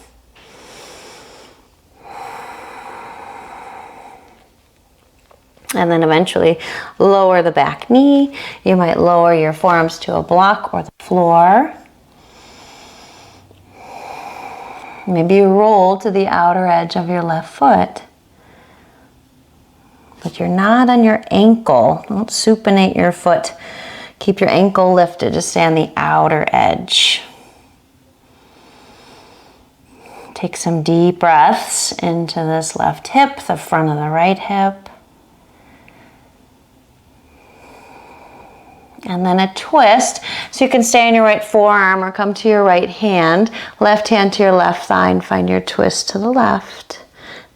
And then eventually lower the back knee. You might lower your forearms to a block or the floor. Maybe you roll to the outer edge of your left foot. But you're not on your ankle. Don't supinate your foot. Keep your ankle lifted. Just stay on the outer edge. Take some deep breaths into this left hip, the front of the right hip. And then a twist, so you can stay on your right forearm or come to your right hand to your left thigh and find your twist to the left.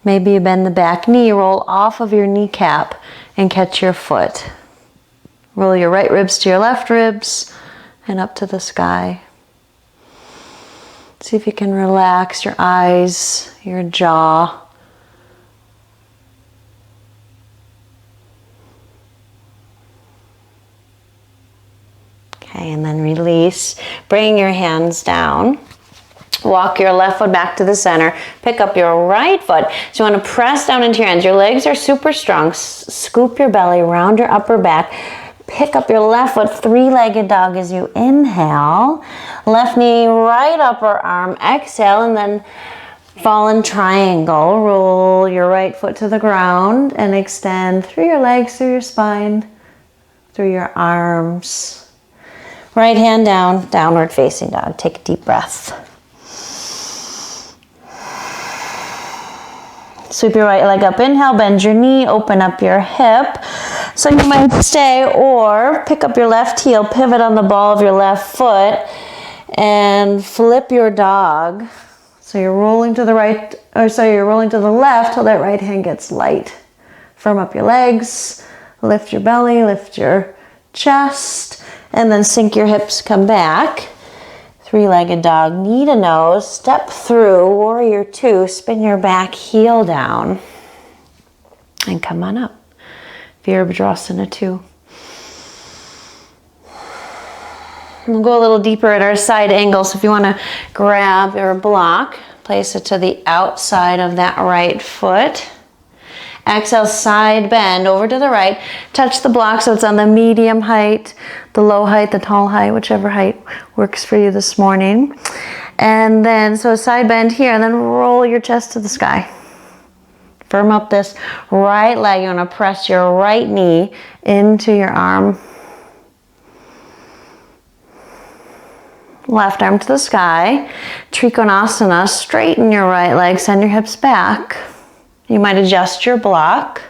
Maybe you bend the back knee, roll off of your kneecap and catch your foot. Roll your right ribs to your left ribs and up to the sky. See if you can relax your eyes, your jaw. Okay, and then release. Bring your hands down. Walk your left foot back to the center. Pick up your right foot. So you want to press down into your hands. Your legs are super strong. Scoop your belly, round your upper back. Pick up your left foot, three-legged dog as you inhale. Left knee, right upper arm. Exhale, and then fallen triangle. Roll your right foot to the ground and extend through your legs, through your spine, through your arms. Right hand down, downward facing dog. Take a deep breath. Sweep your right leg up, inhale, bend your knee, open up your hip. So you might stay or pick up your left heel, pivot on the ball of your left foot, and flip your dog. So you're rolling to the right, you're rolling to the left till that right hand gets light. Firm up your legs, lift your belly, lift your chest, and then sink your hips, come back. Three-legged dog, knee to nose, step through, warrior two, spin your back heel down, and come on up. Virabhadrasana 2. We'll go a little deeper at our side angle, so if you want to grab your block, place it to the outside of that right foot. Exhale, side bend over to the right. Touch the block so it's on the medium height, the low height, the tall height, whichever height works for you this morning. And then, so side bend here, and then roll your chest to the sky. Firm up this right leg. You want to press your right knee into your arm. Left arm to the sky. Trikonasana, straighten your right leg, send your hips back. You might adjust your block.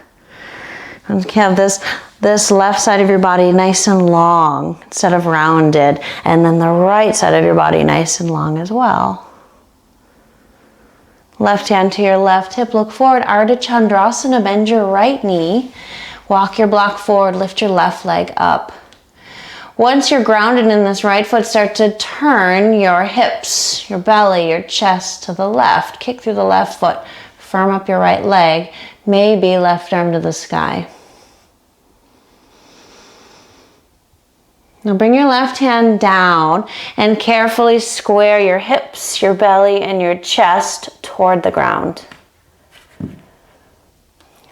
And have this left side of your body nice and long instead of rounded. And then the right side of your body nice and long as well. Left hand to your left hip, look forward. Ardha Chandrasana, bend your right knee. Walk your block forward, lift your left leg up. Once you're grounded in this right foot, start to turn your hips, your belly, your chest to the left. Kick through the left foot. Firm up your right leg. Maybe left arm to the sky. Now bring your left hand down and carefully square your hips, your belly, and your chest toward the ground.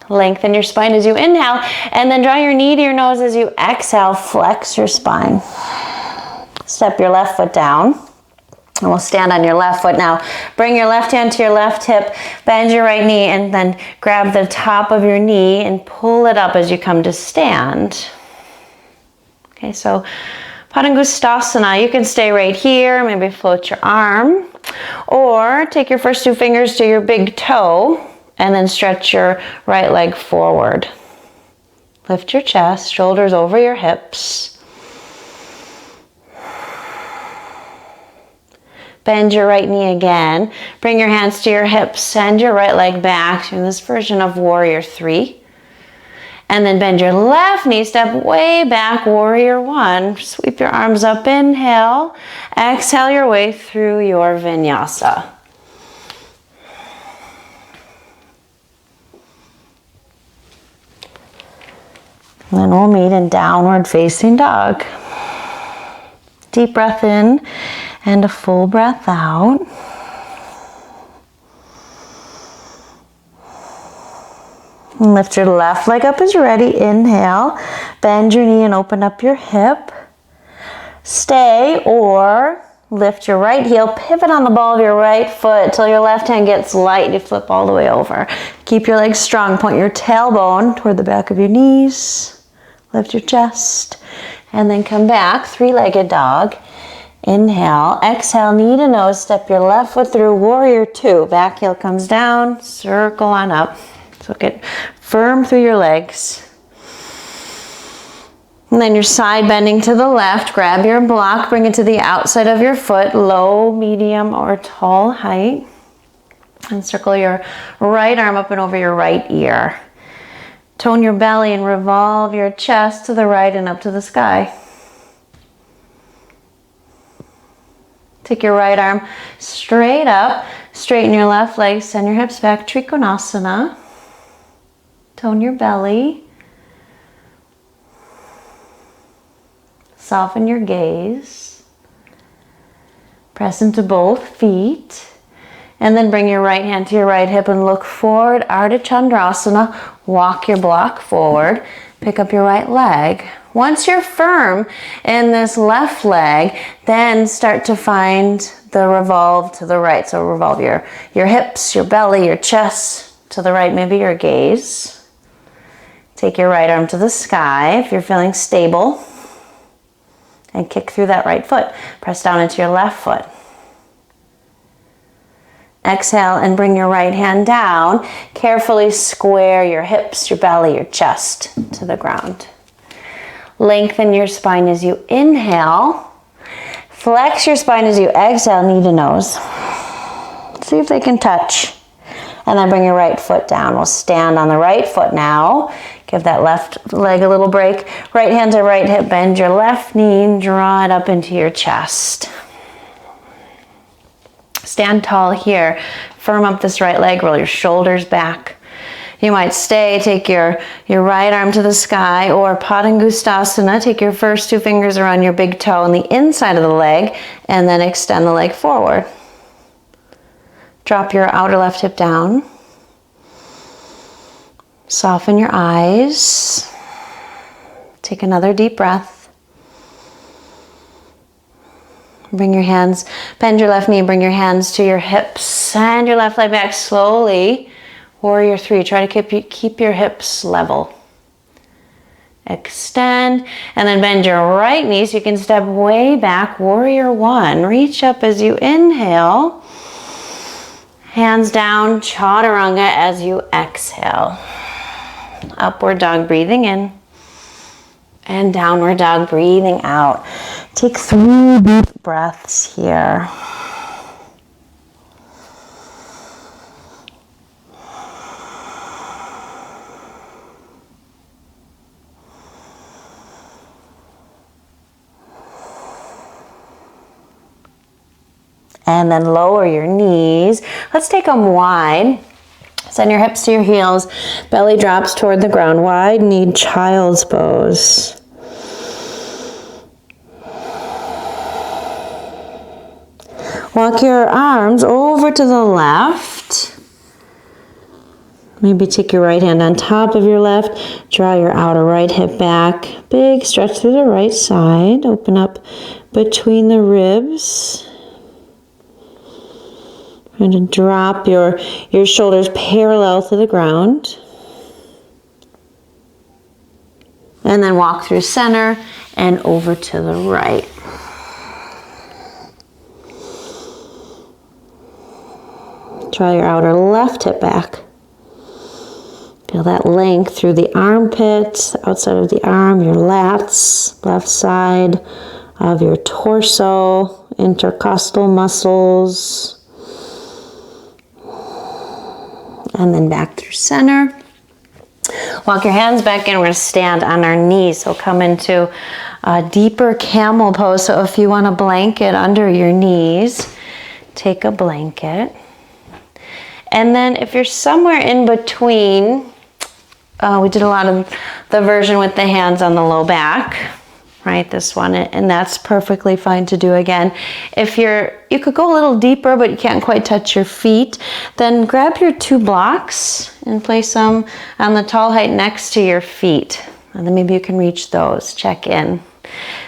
Lengthen your spine as you inhale, and then draw your knee to your nose as you exhale. Flex your spine. Step your left foot down, and we'll stand on your left foot now. Bring your left hand to your left hip, bend your right knee, and then grab the top of your knee and pull it up as you come to stand. Okay, so Padangustasana, you can stay right here, maybe float your arm, or take your first two fingers to your big toe and then stretch your right leg forward. Lift your chest, shoulders over your hips. Bend your right knee again. Bring your hands to your hips, send your right leg back in this version of Warrior 3. And then bend your left knee, step way back, Warrior 1. Sweep your arms up, inhale. Exhale your way through your vinyasa. And then we'll meet in downward facing dog. Deep breath in and a full breath out. And lift your left leg up as you're ready. Inhale. Bend your knee and open up your hip. Stay or lift your right heel. Pivot on the ball of your right foot until your left hand gets light. You flip all the way over. Keep your legs strong. Point your tailbone toward the back of your knees. Lift your chest. And then come back. Three-legged dog. Inhale. Exhale. Knee to nose. Step your left foot through. Warrior 2. Back heel comes down. Circle on up. So get firm through your legs. And then your side bending to the left. Grab your block, bring it to the outside of your foot, low, medium, or tall height. And circle your right arm up and over your right ear. Tone your belly and revolve your chest to the right and up to the sky. Take your right arm straight up, straighten your left leg, send your hips back, Trikonasana. Tone your belly. Soften your gaze. Press into both feet. And then bring your right hand to your right hip and look forward. Ardha Chandrasana. Walk your block forward. Pick up your right leg. Once you're firm in this left leg, then start to find the revolve to the right. So revolve your hips, your belly, your chest to the right, maybe your gaze. Take your right arm to the sky if you're feeling stable. And kick through that right foot. Press down into your left foot. Exhale and bring your right hand down. Carefully square your hips, your belly, your chest to the ground. Lengthen your spine as you inhale. Flex your spine as you exhale, knee to nose. See if they can touch. And then bring your right foot down. We'll stand on the right foot now. Give that left leg a little break. Right hand to right hip, bend your left knee and draw it up into your chest. Stand tall here. Firm up this right leg, roll your shoulders back. You might stay, take your right arm to the sky, or Padangustasana. Take your first two fingers around your big toe on the inside of the leg, and then extend the leg forward. Drop your outer left hip down. Soften your eyes. Take another deep breath. Bring your hands, bend your left knee, bring your hands to your hips. Send your left leg back slowly. Warrior 3, try to keep your hips level. Extend, and then bend your right knee so you can step way back. Warrior 1, reach up as you inhale. Hands down, Chaturanga as you exhale. Upward dog breathing in. And downward dog breathing out. Take 3 deep breaths here. And then lower your knees. Let's take them wide. Send your hips to your heels. Belly drops toward the ground. Wide knee child's pose. Walk your arms over to the left. Maybe take your right hand on top of your left. Draw your outer right hip back. Big stretch through the right side. Open up between the ribs. Trying to drop your shoulders parallel to the ground. And then walk through center and over to the right. Draw your outer left hip back. Feel that length through the armpits, the outside of the arm, your lats, left side of your torso, intercostal muscles. And then back through center. Walk your hands back in. We're going to stand on our knees. So come into a deeper camel pose. So if you want a blanket under your knees, take a blanket. And then if you're somewhere in between, we did a lot of the version with the hands on the low back. Right, this one, and that's perfectly fine to do again. If you could go a little deeper, but you can't quite touch your feet, then grab your 2 blocks and place them on the tall height next to your feet. And then maybe you can reach those, check in.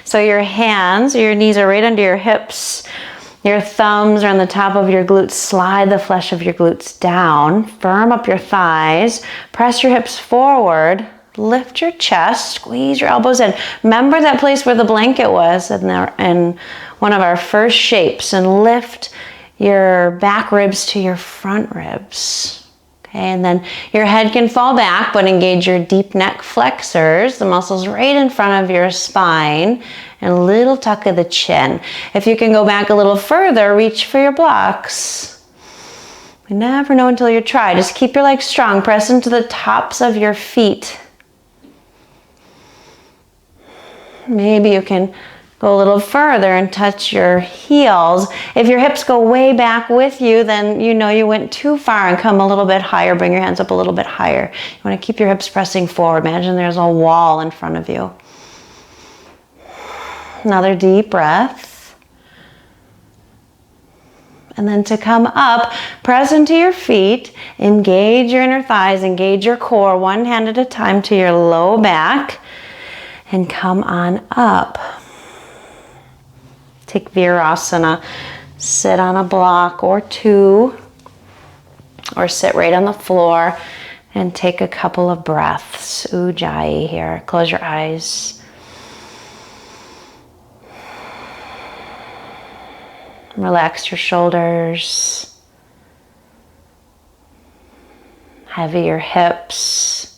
So your hands, your knees are right under your hips. Your thumbs are on the top of your glutes. Slide the flesh of your glutes down. Firm up your thighs. Press your hips forward. Lift your chest, squeeze your elbows in. Remember that place where the blanket was in one of our first shapes, and lift your back ribs to your front ribs. Okay, and then your head can fall back, but engage your deep neck flexors, the muscles right in front of your spine, and a little tuck of the chin. If you can go back a little further, reach for your blocks. You never know until you try. Just keep your legs strong. Press into the tops of your feet. Maybe you can go a little further and touch your heels. If your hips go way back with you, then you know you went too far, and come a little bit higher. Bring your hands up a little bit higher. You want to keep your hips pressing forward. Imagine there's a wall in front of you. Another deep breath. And then to come up, press into your feet. Engage your inner thighs. Engage your core. One hand at a time to your low back. And come on up. Take Virasana. Sit on a block or 2. Or sit right on the floor and take a couple of breaths. Ujjayi here. Close your eyes. Relax your shoulders. Heavy your hips.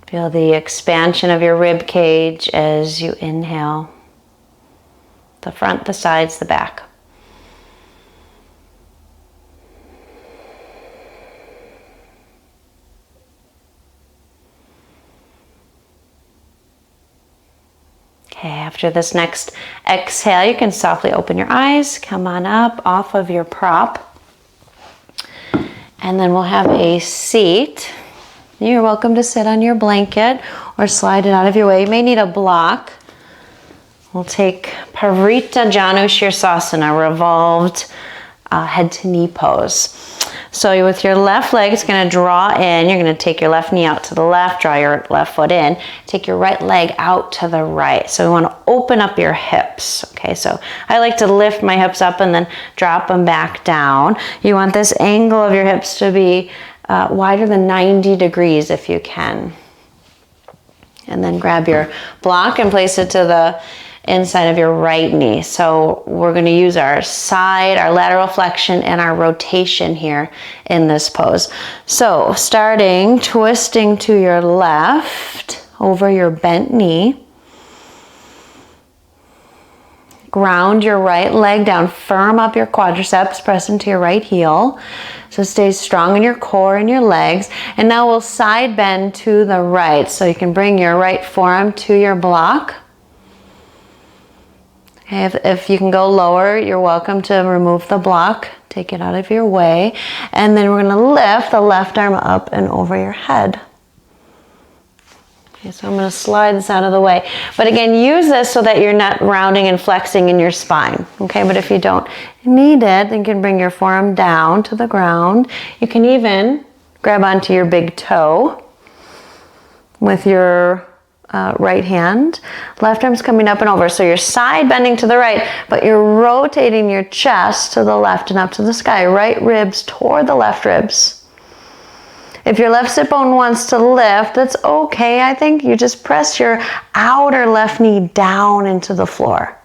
Feel the expansion of your rib cage as you inhale. The front, the sides, the back. Okay, after this next exhale, you can softly open your eyes, come on up off of your prop, and then we'll have a seat. You're welcome to sit on your blanket or slide it out of your way. You may need a block. We'll take Parita Janu Shirsasana, revolved head to knee pose. So with your left leg, it's going to draw in. You're going to take your left knee out to the left, draw your left foot in. Take your right leg out to the right. So we want to open up your hips. Okay, so I like to lift my hips up and then drop them back down. You want this angle of your hips to be wider than 90 degrees if you can. And then grab your block and place it to the inside of your right knee. So we're going to use our side, our lateral flexion, and our rotation here in this pose. So starting, twisting to your left over your bent knee. Ground your right leg down, firm up your quadriceps, press into your right heel. So stay strong in your core and your legs. And now we'll side bend to the right. So you can bring your right forearm to your block. Okay, if you can go lower, you're welcome to remove the block. Take it out of your way. And then we're going to lift the left arm up and over your head. Okay, so I'm going to slide this out of the way. But again, use this so that you're not rounding and flexing in your spine. Okay, but if you don't need it, then you can bring your forearm down to the ground. You can even grab onto your big toe with your right hand. Left arm's coming up and over. So you're side bending to the right, but you're rotating your chest to the left and up to the sky. Right ribs toward the left ribs. If your left sit bone wants to lift, that's okay. I think you just press your outer left knee down into the floor.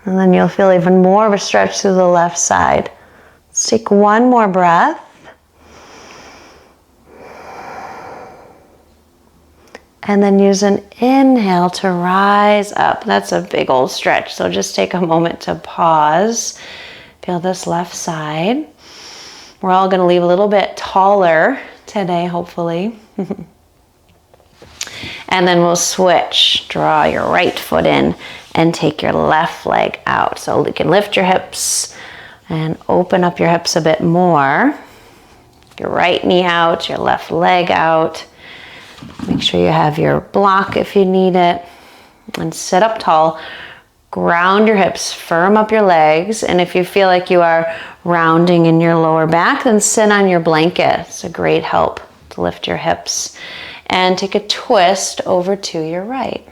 And then you'll feel even more of a stretch through the left side. Let's take one more breath. And then use an inhale to rise up. That's a big old stretch. So just take a moment to pause. Feel this left side. We're all going to leave a little bit taller today, hopefully. And then we'll switch. Draw your right foot in and take your left leg out. So you can lift your hips and open up your hips a bit more. Your right knee out, your left leg out. Make sure you have your block if you need it. And sit up tall. Ground your hips, firm up your legs, and if you feel like you are rounding in your lower back, then sit on your blanket. It's a great help to lift your hips. And take a twist over to your right.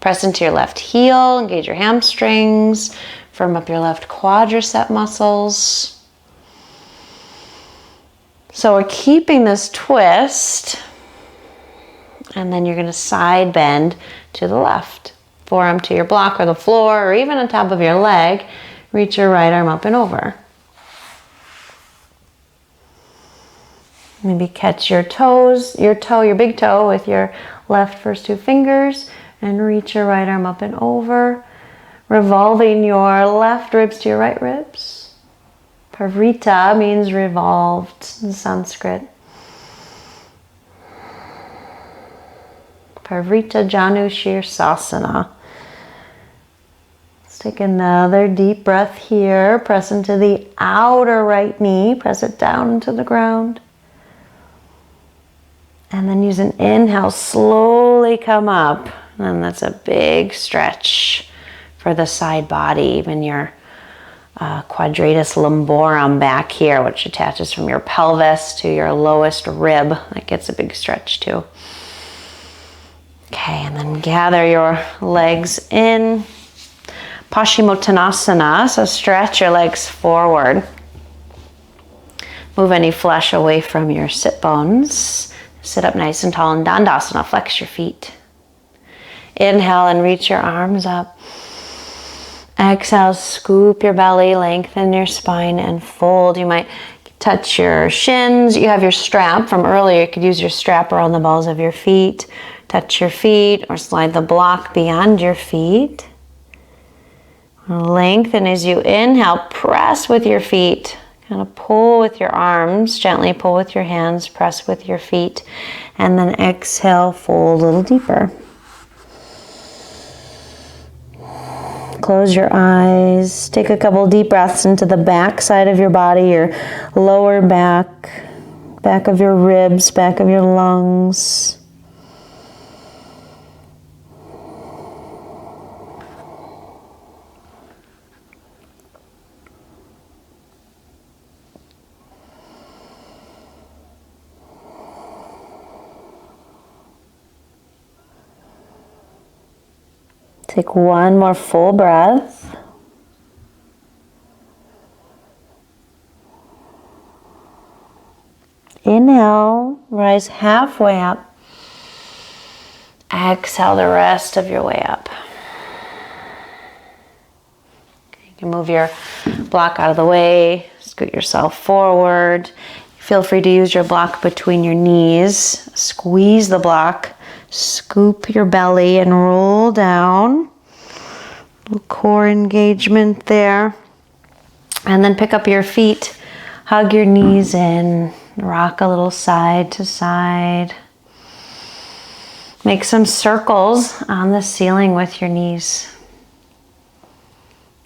Press into your left heel, engage your hamstrings, firm up your left quadricep muscles. So we're keeping this twist, and then you're going to side bend to the left. Forearm to your block or the floor or even on top of your leg. Reach your right arm up and over. Maybe catch your toes, your big toe with your left first two fingers and reach your right arm up and over. Revolving your left ribs to your right ribs. Pavrita means revolved in Sanskrit. Pavrita Janu Shirsasana. Let's take another deep breath here. Press into the outer right knee. Press it down into the ground. And then use an inhale. Slowly come up. And that's a big stretch for the side body. Even your quadratus lumborum back here, which attaches from your pelvis to your lowest rib. That gets a big stretch too. Okay, and then gather your legs in. Pashimotanasana, so stretch your legs forward. Move any flesh away from your sit bones. Sit up nice and tall in Dandasana, flex your feet. Inhale and reach your arms up. Exhale, scoop your belly, lengthen your spine and fold. You might touch your shins. You have your strap from earlier. You could use your strap around the balls of your feet. Touch your feet or slide the block beyond your feet. Lengthen as you inhale, press with your feet. Kind of pull with your arms, gently pull with your hands, press with your feet. And then exhale, fold a little deeper. Close your eyes. Take a couple deep breaths into the back side of your body, your lower back, back of your ribs, back of your lungs. Take one more full breath. Inhale, rise halfway up. Exhale the rest of your way up. You can move your block out of the way, scoot yourself forward. Feel free to use your block between your knees. Squeeze the block, scoop your belly and roll down. Little core engagement there. And then pick up your feet, hug your knees in, rock a little side to side. Make some circles on the ceiling with your knees.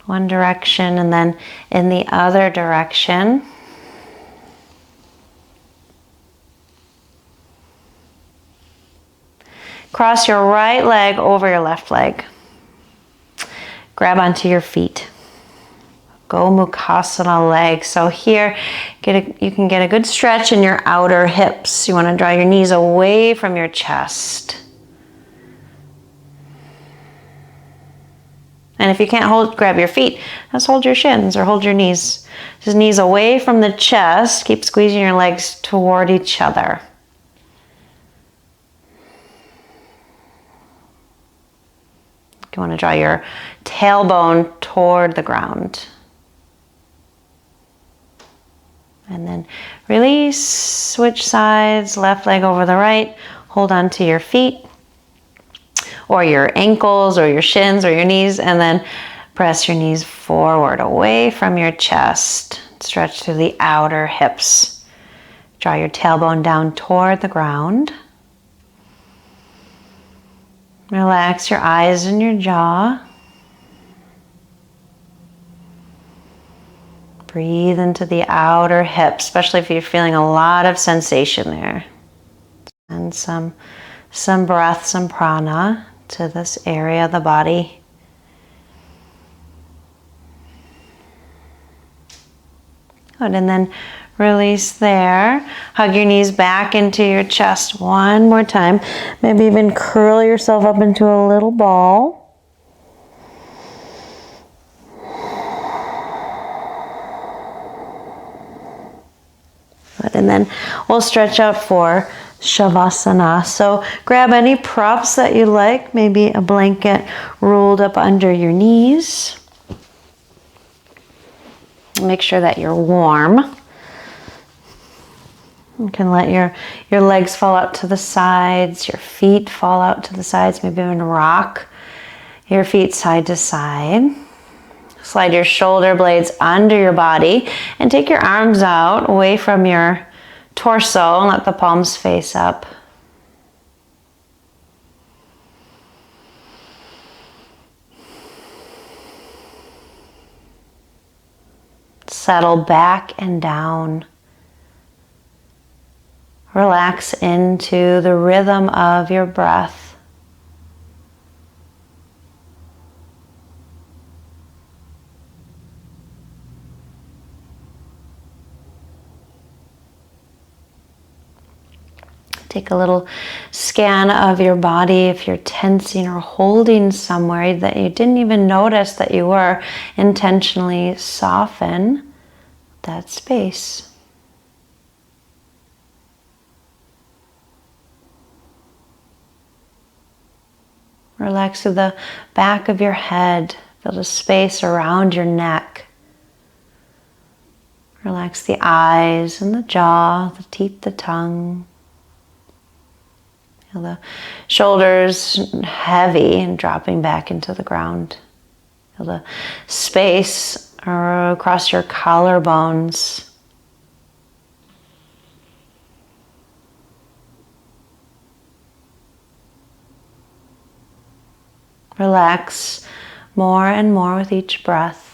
One direction and then in the other direction. Cross your right leg over your left leg. Grab onto your feet. Gomukhasana leg. So here, you can get a good stretch in your outer hips. You want to draw your knees away from your chest. And if you can't grab your feet, just hold your shins or hold your knees. Just knees away from the chest. Keep squeezing your legs toward each other. You want to draw your tailbone toward the ground. And then release, switch sides, left leg over the right. Hold on to your feet or your ankles or your shins or your knees, and then press your knees forward away from your chest. Stretch through the outer hips. Draw your tailbone down toward the ground. Relax your eyes and your jaw. Breathe into the outer hips, especially if you're feeling a lot of sensation there. And some breath, some prana to this area of the body. Good, and then release there. Hug your knees back into your chest one more time. Maybe even curl yourself up into a little ball. Good, and then we'll stretch out for Shavasana. So grab any props that you like, maybe a blanket rolled up under your knees. Make sure that you're warm. You can let your legs fall out to the sides, your feet fall out to the sides, maybe even rock your feet side to side. Slide your shoulder blades under your body and take your arms out away from your torso and let the palms face up. Settle back and down. Relax into the rhythm of your breath. Take a little scan of your body if you're tensing or holding somewhere that you didn't even notice that you were. Intentionally soften that space. Relax through the back of your head. Feel the space around your neck. Relax the eyes and the jaw, the teeth, the tongue. Feel the shoulders heavy and dropping back into the ground. Feel the space across your collarbones. Relax more and more with each breath.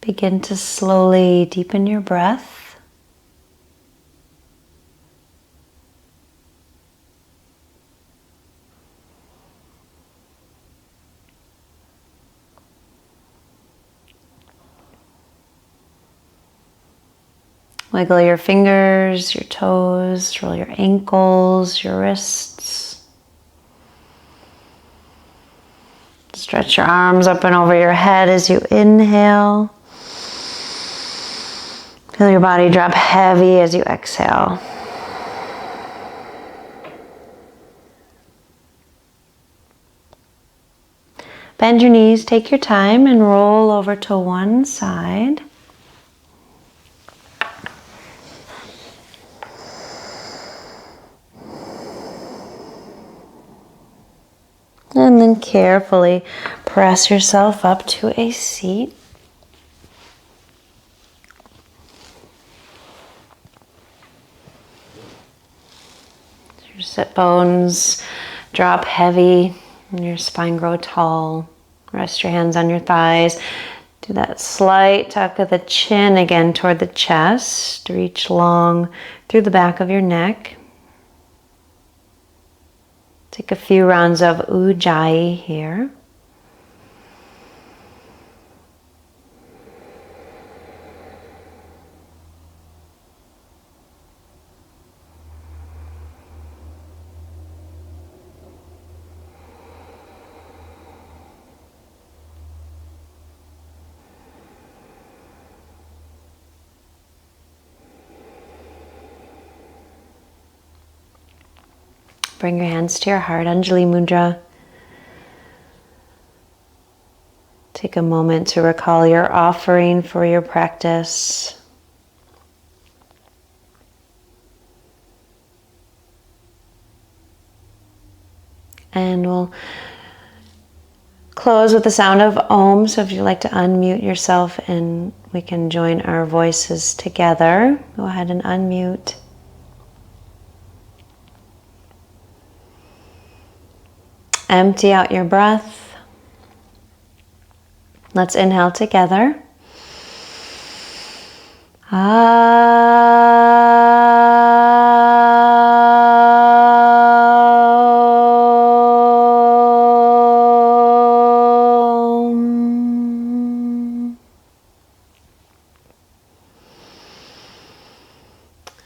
Begin to slowly deepen your breath. Wiggle your fingers, your toes, roll your ankles, your wrists. Stretch your arms up and over your head as you inhale. Feel your body drop heavy as you exhale. Bend your knees, take your time, and roll over to one side. And then carefully press yourself up to a seat. Your sit bones drop heavy and your spine grow tall. Rest your hands on your thighs. Do that slight tuck of the chin again toward the chest. Reach long through the back of your neck. Take a few rounds of Ujjayi here. Bring your hands to your heart, Anjali Mudra. Take a moment to recall your offering for your practice. And we'll close with the sound of Om. So if you'd like to unmute yourself and we can join our voices together, go ahead and unmute. Empty out your breath. Let's inhale together.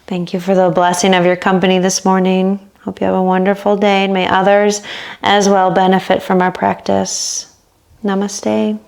Thank you for the blessing of your company this morning. Hope you have a wonderful day, and may others as well benefit from our practice. Namaste.